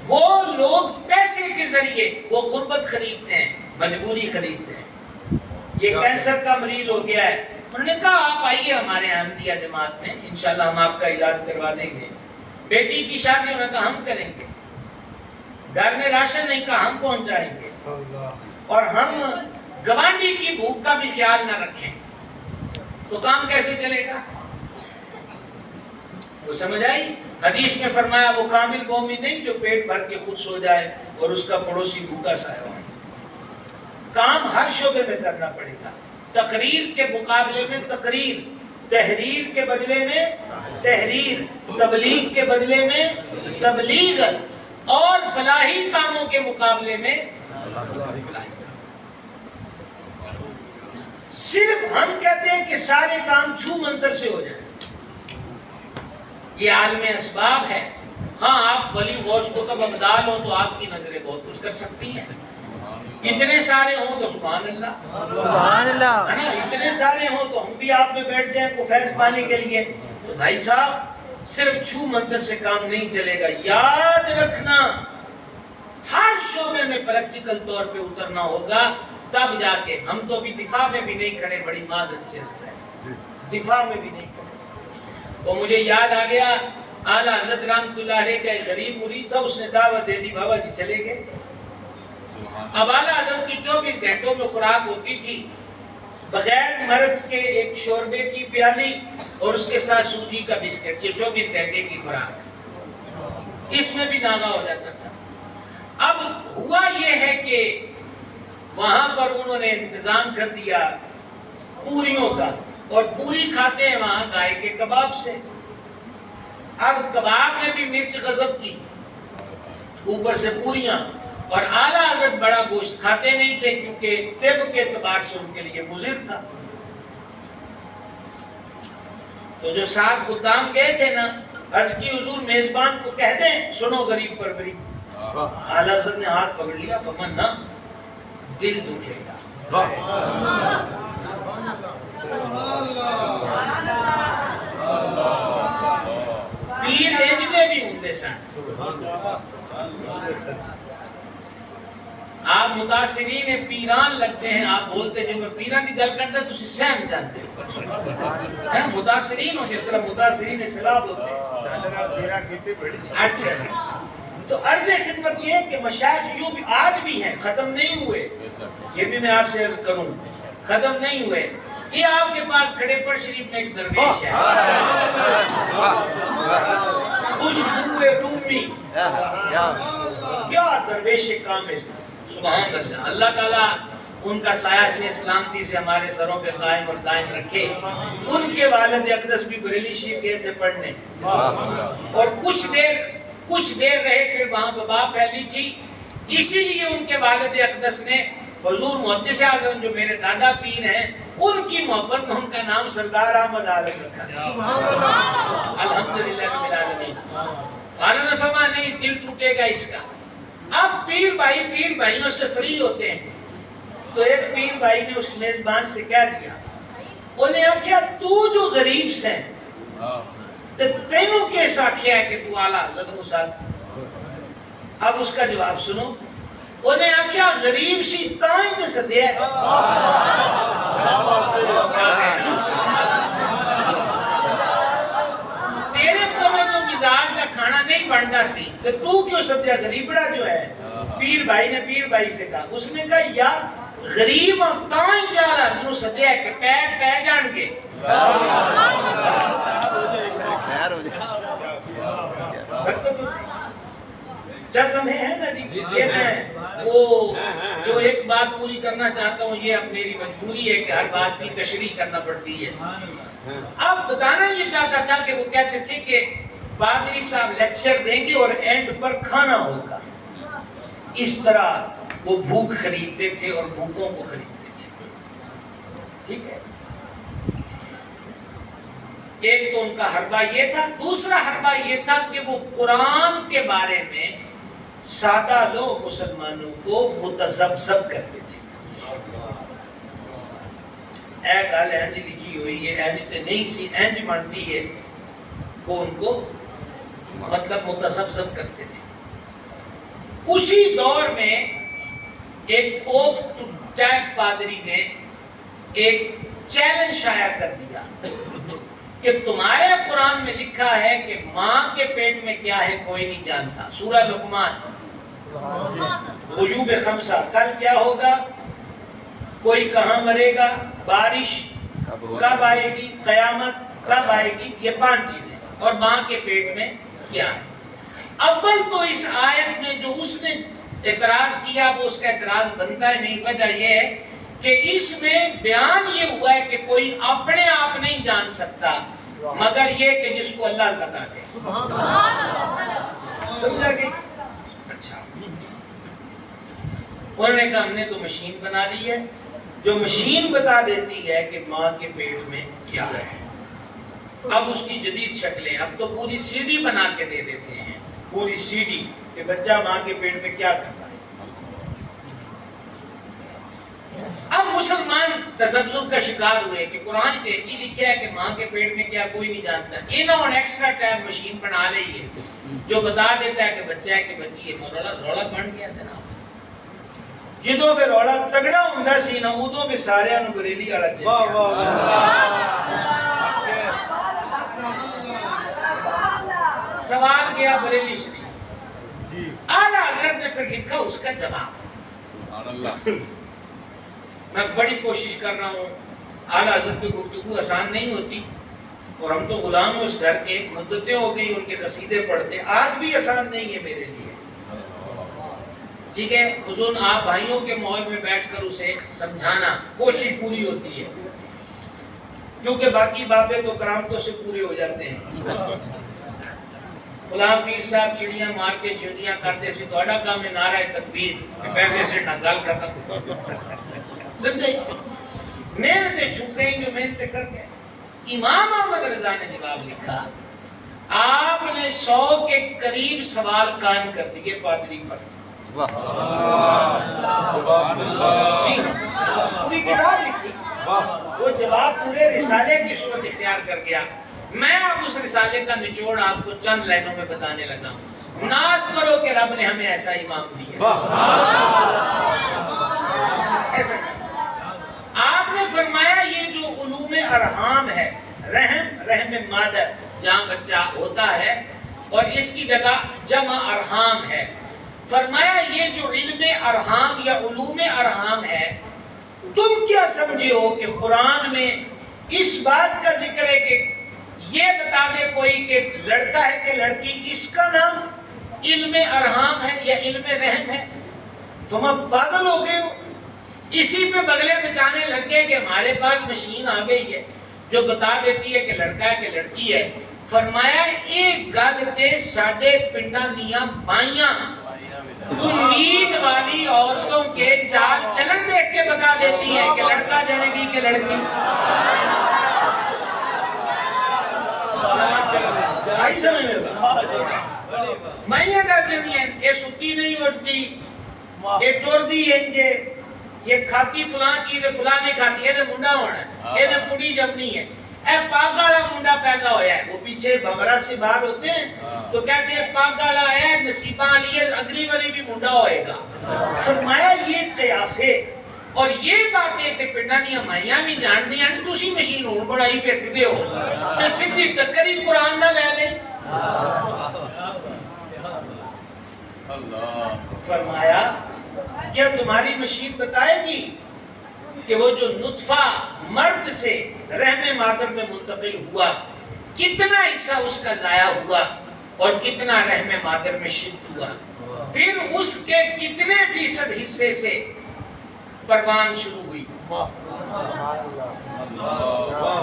وہ لوگ پیسے کے ذریعے وہ غربت خریدتے ہیں، مجبوری خریدتے ہیں۔ یہ کینسر کا مریض ہو گیا ہے، انہوں نے کہا آپ آئیے ہمارے احمدیہ جماعت میں، انشاءاللہ ہم آپ کا علاج کروا دیں گے۔ بیٹی کی شادی انہوں نے کہا ہم کریں گے، گھر میں راشن نہیں کہا ہم پہنچائیں گے، اور ہم گوانڈی کی بھوک کا بھی خیال نہ رکھیں، تو کام کیسے چلے گا؟ وہ سمجھ آئی؟ حدیث میں فرمایا وہ کامل مومن نہیں جو پیٹ بھر کے خود سو جائے اور اس کا پڑوسی بھوکا سایہ ہو۔ کام ہر شعبے میں کرنا پڑے گا۔ تقریر کے مقابلے میں تقریر، تحریر کے بدلے میں تحریر، تبلیغ کے بدلے میں تبلیغ، اور فلاحی کاموں کے مقابلے میں فلاحی۔ صرف ہم کہتے ہیں کہ سارے کام چھو منتر سے ہو جائیں، یہ عالم اسباب ہے۔ ہاں آپ ولی غوث کو تب ابدال ہو تو آپ کی نظریں بہت کچھ کر سکتی ہیں، اتنے سارے ہوں تو سبحان اللہ، سبحان اللہ ہے نا؟ اتنے سارے ہوں تو ہم بھی آپ میں بیٹھتے ہیں کو فیض پانے کے لیے۔ تو بھائی صاحب صرف چھو منتر سے کام نہیں چلے گا، یاد رکھنا ہر شعبے میں پریکٹیکل طور پہ اترنا ہوگا، تب جا کے۔ ہم تو ابھی دفاع میں بھی نہیں کھڑے، بڑی معذرت سے عرض ہے، دفاع میں بھی نہیں کھڑے۔ وہ مجھے یاد آ گیا اعلیٰ حضرت رحمۃ اللہ علیہ کا ایک غریب مرید تھا، اس نے دعوت دے دی، بابا جی چلے گئے۔ اب اعلیٰ حضرت کی 24 گھنٹوں میں خوراک ہوتی تھی، بغیر مرچ کے ایک شوربے کی پیالی اور اس کے ساتھ سوجی کا بسکٹ، یہ 24 گھنٹے کی خوراک، اس میں بھی ناغہ ہو جاتا تھا۔ اب ہوا یہ ہے کہ وہاں پر انہوں نے انتظام کر دیا پوریوں کا، اور پوری کھاتے ہیں وہاں گائے کے کباب سے۔ اب کباب میں بھی مرچ غضب کی، اوپر سے پوریاں، اور اعلیٰ حضرت بڑا گوشت کھاتے نہیں تھے کیونکہ طب کے اعتبار سے ان کے لیے مضر تھا۔ تو جو 7 خدام گئے تھے نا، عرض کی حضور میزبان کو کہہ دیں سنو غریب پر غریب۔ اعلیٰ حضرت نے ہاتھ پکڑ لیا، فرمایا دل دکھے گا۔ پیر انجنے بھی ہوں سن، آپ متاثرین پیران لگتے ہیں، آپ بولتے جو میں پیران کی گل کرتا تو سہم جانتے ہیں، متاثرین ہو جس طرح متاثرین سلاب ہوتے ہیں۔ اچھا، تو عرض خدمت یہ کہ مشائخ یوں بھی آج بھی ہیں، ختم نہیں ہوئے، یہ بھی میں آپ سے عرض کروں، ختم نہیں ہوئے۔ یہ آپ کے پاس کھڑے پر شریف میں ایک درویش ہے، خوشبو رومی، کیا درویش کامل، سبحان اللہ۔ اللہ تعالیٰ ان کا سایہ سے سلامتی سے ہمارے سروں پہ قائم اور دائم رکھے۔ ان کے والد اقدس بھی بریلی شریف گئے تھے پڑھنے، اور کچھ دیر رہے، پھر وہاں وبا پھیلی تھی، اسی لیے ان کے والد اقدس نے حضور محدث اعظم جو میرے دادا پیر ہیں، ان کی محبت میں ان کا نام سردار احمد عالم رکھا۔ الحمدللہ رب العالمین۔ عالم نے فرمایا نہیں، دل ٹوٹے گا اس کا۔ اب پیر بھائیوں سے فری ہوتے ہیں، تو ایک پیر بھائی نے اس میزبان سے کہہ دیا، انہیں آکھیا تو جو غریب سے تینوں کیس آکھیا ہے کہ تو اعلیٰ حضرت مساد۔ اب اس کا جواب سنو، انہیں آکھیا غریب سی تائیں تے سدیا ہے، تیرے کو میں جو مزاج کا کھانا نہیں بنتا سی تو کیوں سدیا؟ غریبڑا جو ہے، پیر بھائی نے پیر بھائی سے کہا، اس نے کہا یار غریب تائیں تے اعلیٰ حضرت سدیا ہے کہ پیر پہ جان گے۔ چند لمحے ہیں نا جی، یہ میں وہ وہ جو ایک بات پوری کرنا چاہتا ہوں، یہ اب میری مجبوری ہے کہ ہر بات کی تشریح کرنا پڑتی ہے۔ اب بتانا یہ چاہتا تھا کہ وہ کہتے تھے کہ پادری صاحب لیکچر دیں گے اور اینڈ پر کھانا ہوگا۔ اس طرح وہ بھوک خریدتے تھے اور بھوکوں کو خریدتے تھے، ٹھیک ہے۔ ایک تو ان کا حربہ یہ تھا، دوسرا حربہ یہ تھا کہ وہ قرآن کے بارے میں سادہ لوگ مسلمانوں کو متذبذب کرتے تھے۔ اے گل انج لکھی ہوئی ہے، انج تے نہیں سی، انج منتی ہے، وہ ان کو مطلب متذبذب کرتے تھے۔ اسی دور میں ایک پوپ ٹیک پادری نے ایک چیلنج شائع کر دیا کہ تمہارے قرآن میں لکھا ہے کہ ماں کے پیٹ میں کیا ہے کوئی نہیں جانتا۔ سورہ لقمان غیوب خمسہ، کل کیا ہوگا، کوئی کہاں مرے گا، بارش کب آئے گی، قیامت کب آئے گی، یہ 5 چیزیں، اور ماں کے پیٹ میں کیا ہے۔ اول تو اس آیت میں جو اس نے اعتراض کیا وہ اس کا اعتراض بنتا ہے نہیں، وجہ یہ ہے کہ اس میں بیان یہ ہوا ہے کہ کوئی اپنے آپ نہیں جان سکتا مگر یہ کہ جس کو اللہ بتا دے۔ سمجھا کہ اچھا، انہوں نے کہا ہم نے تو مشین بنا لی ہے جو مشین بتا دیتی ہے کہ ماں کے پیٹ میں کیا ہے۔ اب اس کی جدید شکلیں، اب تو پوری سی ڈی بنا کے دے دیتے ہیں، پوری سی ڈی کہ بچہ ماں کے پیٹ میں کیا کرتا ہے۔ اب مسلمان تذبذب کا شکار ہوئے کہ قرآن تیجی لکھا ہے کہ ماں کے پیٹ میں کیا کوئی نہیں جانتا، انہوں نے ایکسٹرا ٹائم مشین بنا لی ہے جو بتا دیتا ہے کہ بچہ ہے کہ بچی ہے۔ رولا بن گیا جناب، جدوں پہ رولا تگڑا ہوندا سی نا ادوں پہ سارے نوں بریلی والا چاہیے۔ سوال گیا بریلی شریف، اعلیٰ حضرت نے پھر لکھا اس کا جواب۔ میں بڑی کوشش کر رہا ہوں، اعلیٰ حضرت کی گفتگو آسان نہیں ہوتی اور ہم تو غلام ہوں اس گھر کے، مدتیں ہو گئی ان کے قصیدے پڑھتے، آج بھی آسان نہیں ہے میرے لیے، ٹھیک ہے۔ حضور آپ بھائیوں کے ماحول میں بیٹھ کر اسے سمجھانا کوشش پوری ہوتی ہے، کیونکہ باقی باتیں تو کرامتوں سے پورے ہو جاتے ہیں۔ غلام پیر صاحب چڑیاں مار کے چڑیاں کرتے سے تہاڈا کام ہے نعرہ تکبیر کہ پیسے سے نہ گل ختم، سمجھے؟ محنتیں چھپ گئیں جو محنتیں کر گئے۔ امام احمد رضا نے جواب لکھا، آپ نے 100 کے قریب سوال قائم کر دیے پادری پر، جی پوری کتاب لکھی، وہ جواب پورے رسالے کی صورت اختیار کر گیا۔ میں اب اس رسالے کا نچوڑ آپ کو چند لائنوں میں بتانے لگا ہوں۔ ناز کرو کہ رب نے ہمیں ایسا امام دیا۔ ایسا آپ نے فرمایا یہ جو علوم ارحام ہے، رحم مادر جہاں بچہ ہوتا ہے اور اس کی جگہ جمع ارحام ہے، فرمایا یہ جو علم ارحام یا علوم ارحام ہے، تم کیا سمجھے ہو کہ قرآن میں اس بات کا ذکر ہے کہ یہ بتا دے کوئی کہ لڑکا ہے کہ لڑکی، اس کا نام علم ارحام ہے یا علم رحم ہے؟ تم اب پاگل ہو گئے ہو، اسی پہ بگلے بچانے لگ گئے کہ ہمارے پاس مشین آ گئی ہے جو بتا دیتی ہے کہ لڑکا ہے کہ لڑکی ہے۔ فرمایا ایک گل تے ساڈے پنڈاں دیاں بائیاں امید والی عورتوں کے چال چلن دیکھ کے بتا دیتی ہیں کہ لڑکا جنے گی کہ لڑکی۔ آئی سمجھ میں بات؟ مائیاں دس جنی ہیں، یہ ستی نہیں اٹھتی، یہ ٹردی انجے، یہ کھاتی فلاں چیز ہے فلاں نہیں کھاتی، یہ تو منڈا ہونا ہے، یہ تو کڑی جمنی ہے، اے پاگا والا منڈا پیدا ہویا ہے۔ وہ پیچھے بھمرا سے باہر ہوتے ہیں تو کہتے ہیں پاگا والا ہے نصیبہ علی ہے، اگلی بری بھی منڈا ہوئے گا۔ فرمایا یہ قیافے اور یہ باتیں تے پنڈا دیا مائیاں بھی جان دیا کہ تسی مشین ہون بڑائی پھر دے ہو تے سیدھی ٹکر ہی قرآن نہ لے لیں۔ فرمایا کیا تمہاری مشین بتائے گی کہ وہ جو نطفہ مرد سے رحم مادر میں منتقل ہوا کتنا حصہ اس کا ضائع ہوا اور کتنا رحم مادر میں شفٹ ہوا؟ پھر اس کے کتنے فیصد حصے سے پروان شروع ہوئی؟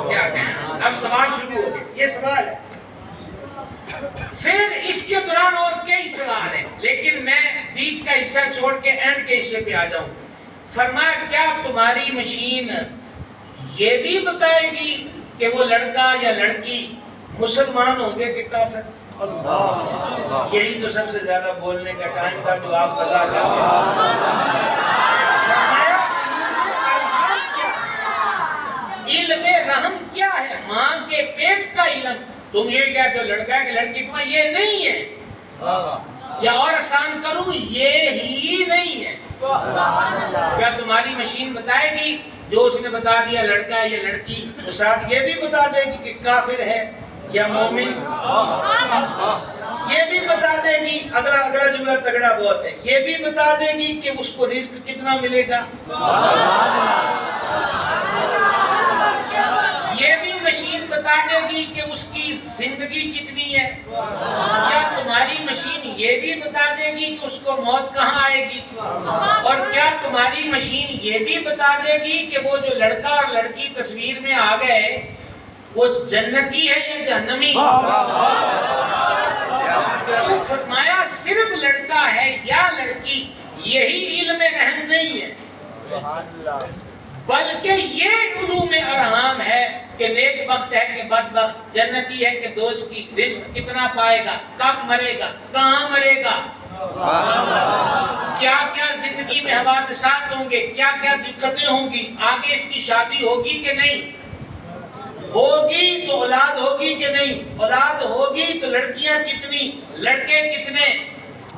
کیا کہیں؟ اب سوال شروع ہو گئے، یہ سوال ہے۔ پھر اس کے دوران اور کئی سوال ہیں، لیکن میں بیچ کا حصہ چھوڑ کے اینڈ کے حصے پہ آ جاؤں۔ فرمایا کیا تمہاری مشین یہ بھی بتائے گی کہ وہ لڑکا یا لڑکی مسلمان ہوں گے کہ کافر؟ یہی تو سب سے زیادہ بولنے کا ٹائم تھا جو آپ قضا کر علم رحم کیا ہے؟ ماں کے پیٹ کا علم۔ تم یہ کہتے ہو لڑکا ہے کہ لڑکی، تمہیں یہ نہیں ہے، یا اور آسان کروں یہ ہی نہیں ہے۔ کیا تمہاری مشین بتائے گی جو اس نے بتا دیا لڑکا ہے یا لڑکی، تو ساتھ یہ بھی بتا دے گی کہ کافر ہے یا مومن؟ یہ بھی بتا دے گی، اگلا جملہ تگڑا بہت ہے، یہ بھی بتا دے گی کہ اس کو رزق کتنا ملے گا؟ یہ بھی مشین بتا دے گی کہ اس کی زندگی کتنی ہے؟ کیا تمہاری مشین یہ بھی بتا دے گی کہ اس کو موت کہاں آئے گی؟ اور کیا تمہاری مشین یہ بھی بتا دے گی کہ وہ جو لڑکا اور لڑکی تصویر میں آ گئے وہ جنتی ہے یا جہنمی؟ تو فرمایا صرف لڑکا ہے یا لڑکی یہی علم رحم نہیں ہے، بلکہ یہ علوم ارحام ہے کہ نیک بخت ہے کہ بدبخت، جنتی ہے کہ دوست کی، رزق کتنا پائے گا، کب مرے گا، کہاں مرے گا، کیا کیا زندگی میں حوادثات ہوں گے، کیا کیا دقتیں ہوں گی، آگے اس کی شادی ہوگی کہ نہیں ہوگی، تو اولاد ہوگی کہ نہیں اولاد ہوگی، تو لڑکیاں کتنی، لڑکے کتنے۔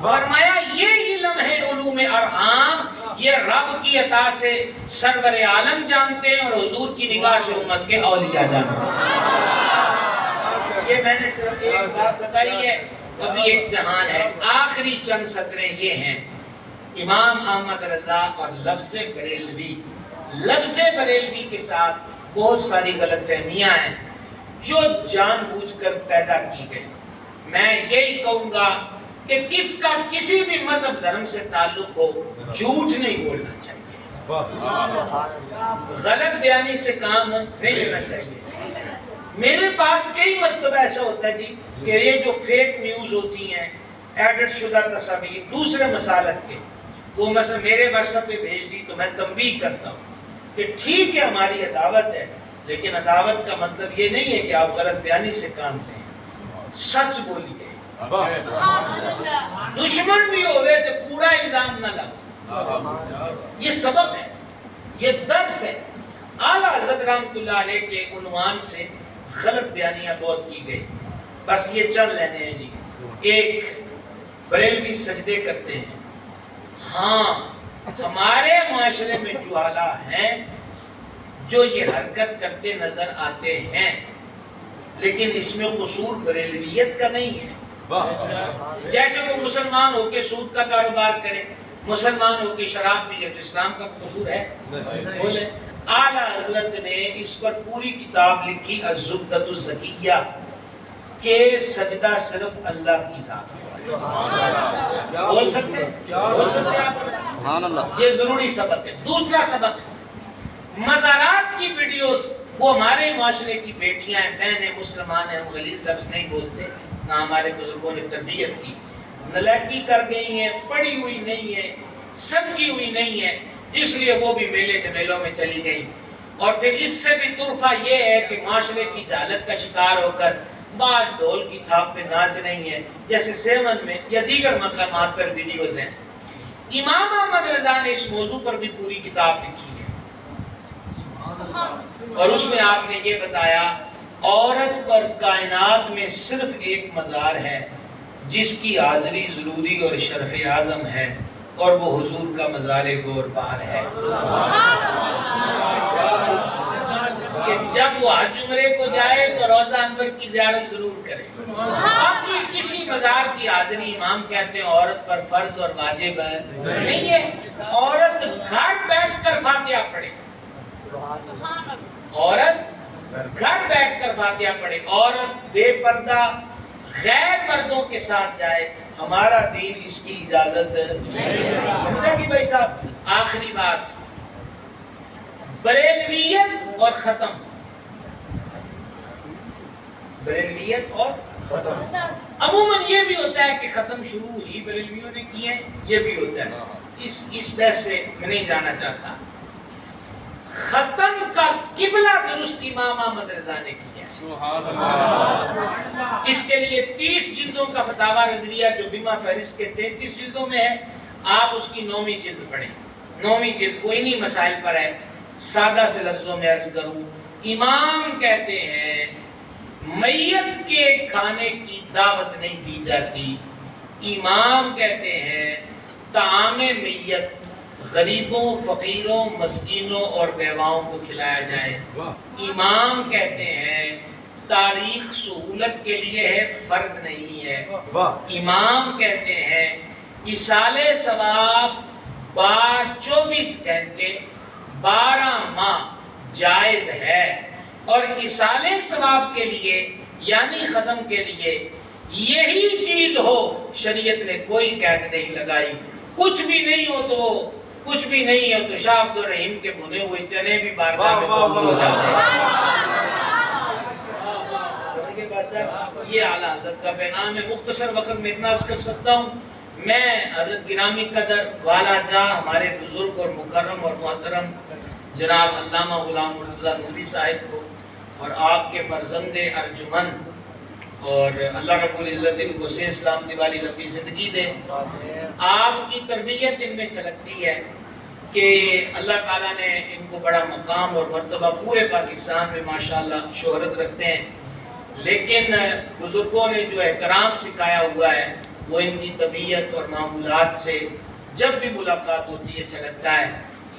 فرمایا یہ علم ہے علوم ارحام، یہ رب کی عطا سے سرور عالم جانتے ہیں اور حضور کی نگاہ سے امت کے اولیاء جانتے ہیں۔ یہ میں نے صرف ایک بات بتائی ہے، ابھی ایک جہان ہے۔ آخری چند سطریں یہ ہیں، امام احمد رضا اور لفظ بریلوی۔ لفظ بریلوی کے ساتھ بہت ساری غلط فہمیاں ہیں جو جان بوجھ کر پیدا کی گئی۔ میں یہی کہوں گا کہ کس کا کسی بھی مذہب دھرم سے تعلق ہو، جھوٹ نہیں بولنا چاہیے، غلط بیانی سے کام نہیں لینا چاہیے۔ میرے پاس کئی مرتبہ ایسا ہوتا ہے جی کہ یہ جو فیک نیوز ہوتی ہیں، ایڈٹ شدہ تصاویر دوسرے مسالک کے، وہ مثلا میرے واٹس ایپ پہ بھیج دی تو میں تنبیہ کرتا ہوں کہ ٹھیک ہے ہماری عداوت ہے، لیکن عداوت کا مطلب یہ نہیں ہے کہ آپ غلط بیانی سے کام لیں، سچ بولیے۔ دشمن بھی ہوئے تو پورا الزام نہ لگو، یہ سبق ہے، یہ درس ہے۔ اعلیٰ حضرت رحمۃ اللہ علیہ کے عنوان سے غلط بیانیاں بہت کی گئی، بس یہ چل لینے ہیں جی۔ ایک بریلوی سجدے کرتے ہیں، ہاں ہمارے معاشرے میں جہالا ہیں جو یہ حرکت کرتے نظر آتے ہیں، لیکن اس میں قصور بریلویت کا نہیں ہے۔ جیسے وہ مسلمان ہو کے سود کا کاروبار کرے، مسلمان ہو کے شراب پیے، تو اسلام کا قصور ہے؟ بولے۔ اعلیٰ حضرت نے اس پر پوری کتاب لکھی الزبدۃ الزکیہ کہ سجدہ صرف اللہ کی ذات ہے۔ بول سکتے آپ؟ یہ ضروری سبق ہے۔ دوسرا سبق، مزارات کی ویڈیوز، وہ ہمارے معاشرے کی بیٹیاں ہیں، بہنیں مسلمان ہیں، ہم غلیظ لفظ نہیں بولتے، نہ ہمارے بزرگوں نے تربیت کی، نلکی کر گئی ہیں، پڑھی ہوئی نہیں ہے، سمجھی ہوئی نہیں ہے، اس لیے وہ بھی میلے جمیلوں میں چلی گئی۔ اور پھر اس سے بھی طرفہ یہ ہے کہ معاشرے کی جہالت کا شکار ہو کر بعد ڈھول کی تھاپ پہ ناچ رہی ہیں، جیسے سیون میں یا دیگر مقامات پر ویڈیوز ہیں۔ امام احمد رضا نے اس موضوع پر بھی پوری کتاب لکھی ہے، اور اس میں آپ نے یہ بتایا عورت پر کائنات میں صرف ایک مزار ہے جس کی حاضری ضروری اور شرف اعظم ہے، اور وہ حضور کا مزار گور بار ہے۔ کہ جب وہ حج عمرے کو جائے تو روضہ انور کی زیارت ضرور کرے۔ باقی کسی مزار کی حاضری امام کہتے ہیں عورت پر فرض اور واجب نہیں ہے۔ عورت گھر بیٹھ کر فاتحہ پڑھے، عورت گھر بیٹھ کر فاتحہ پڑھے، عورت بے پردہ غیر مردوں کے ساتھ جائے، ہمارا دین اس کی اجازت سمجھا کہ بھائی صاحب. آخری بات، بریلویت اور ختم. بریلویت اور عموماً یہ بھی ہوتا ہے کہ ختم شروع ہی بریلویوں نے کی ہے، یہ بھی ہوتا ہے. اس بحث سے میں نہیں جانا چاہتا. ختم کا قبلہ درست امام احمد رضا نے کیا ہے. اس کے لیے 30 جلدوں کا فتاوی رضویہ جو بیمہ فہرست کے 33 جلدوں میں ہے، آپ اس کی 9ویں جلد پڑھیں. 9ویں جلد کوئی نہیں مسائل پر ہے. سادہ سے لفظوں میں عرض کروں، امام کہتے ہیں میت کے کھانے کی دعوت نہیں دی جاتی. امام کہتے ہیں طعام میت غریبوں، فقیروں، مسکینوں اور بیواؤں کو کھلایا جائے. امام کہتے ہیں تاریخ سہولت کے لیے ہے، فرض نہیں ہے. امام کہتے ہیں ایصال ثواب 24 گھنٹے 12 ماہ جائز ہے، اور ایصال ثواب کے لیے یعنی ختم کے لیے یہی چیز ہو، شریعت نے کوئی قید نہیں لگائی. کچھ بھی نہیں ہو تو شاہ عبد الرحیم کے بھنے ہوئے چنے بھی بارگاہ میں قبول ہو جاتے ہیں. سمجھ گئے بات صاحب؟ یہ اعلیٰ حضرت کا پیغام ہے. مختصر وقت میں اتنا عرض کر سکتا ہوں. میں حضرت گرامی قدر والا جا ہمارے بزرگ اور مکرم اور محترم جناب علامہ غلام مرتضیٰ نوری صاحب کو اور آپ کے فرزند ارجمن، اور اللہ رب العزت ان کو صحت سلامتی والی لمبی زندگی دے. آپ کی تربیت ان میں چھلکتی ہے کہ اللہ تعالیٰ نے ان کو بڑا مقام اور مرتبہ پورے پاکستان میں ماشاءاللہ شہرت رکھتے ہیں. لیکن بزرگوں نے جو احترام سکھایا ہوا ہے وہ ان کی طبیعت اور معمولات سے جب بھی ملاقات ہوتی ہے چھلکتا ہے.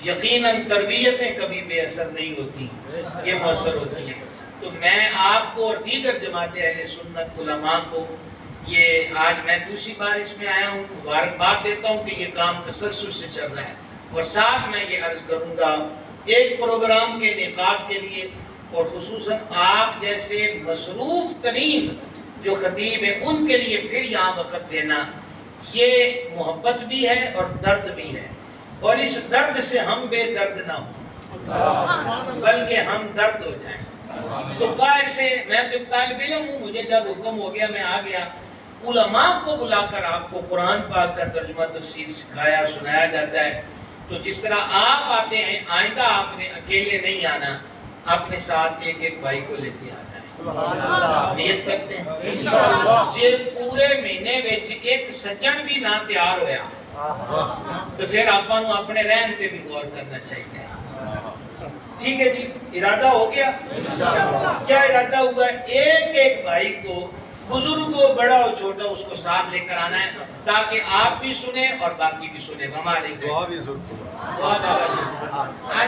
یقیناً تربیتیں کبھی بے اثر نہیں ہوتی، یہ مؤثر ہوتی ہیں. تو میں آپ کو اور دیگر جماعت اہل سنت علماء کو یہ آج میں دوسری بار اس میں آیا ہوں، مبارکباد دیتا ہوں کہ یہ کام تسلسل سے چل رہا ہے. اور ساتھ میں یہ عرض کروں گا ایک پروگرام کے انعقاد کے لیے اور خصوصاً آپ جیسے مصروف ترین جو خطیب ہیں ان کے لیے پھر یہاں وقت دینا، یہ محبت بھی ہے اور درد بھی ہے. اور اس درد سے ہم بے درد نہ ہوں بلکہ ہم درد ہو جائیں. تو باہر سے میں تو طالب علم ہوں، مجھے جب حکم ہو گیا میں آ گیا. علماء کو بلا کر آپ کو قرآن پاک کا ترجمہ تفسیر سکھایا سنایا جاتا ہے. تو جس طرح آپ آتے ہیں آئندہ آپ نے اکیلے نہیں آنا، اپنے ساتھ ایک ایک بھائی کو لیتے آنا ہے. نیت کرتے ہیں جس پورے مہینے وچ ایک سجن بھی نہ تیار ہویا تو پھر آپاں نوں اپنے رہن تے بھی غور کرنا چاہیے. ٹھیک ہے جی، ارادہ ہو گیا؟ کیا ارادہ ہوا ہے؟ ایک ایک بھائی کو، بزرگ ہو بڑا ہو چھوٹا، اس کو ساتھ لے کر آنا ہے تاکہ آپ بھی سنیں اور باقی بھی سنیں. وما علیکم. دعا بھی ضرور.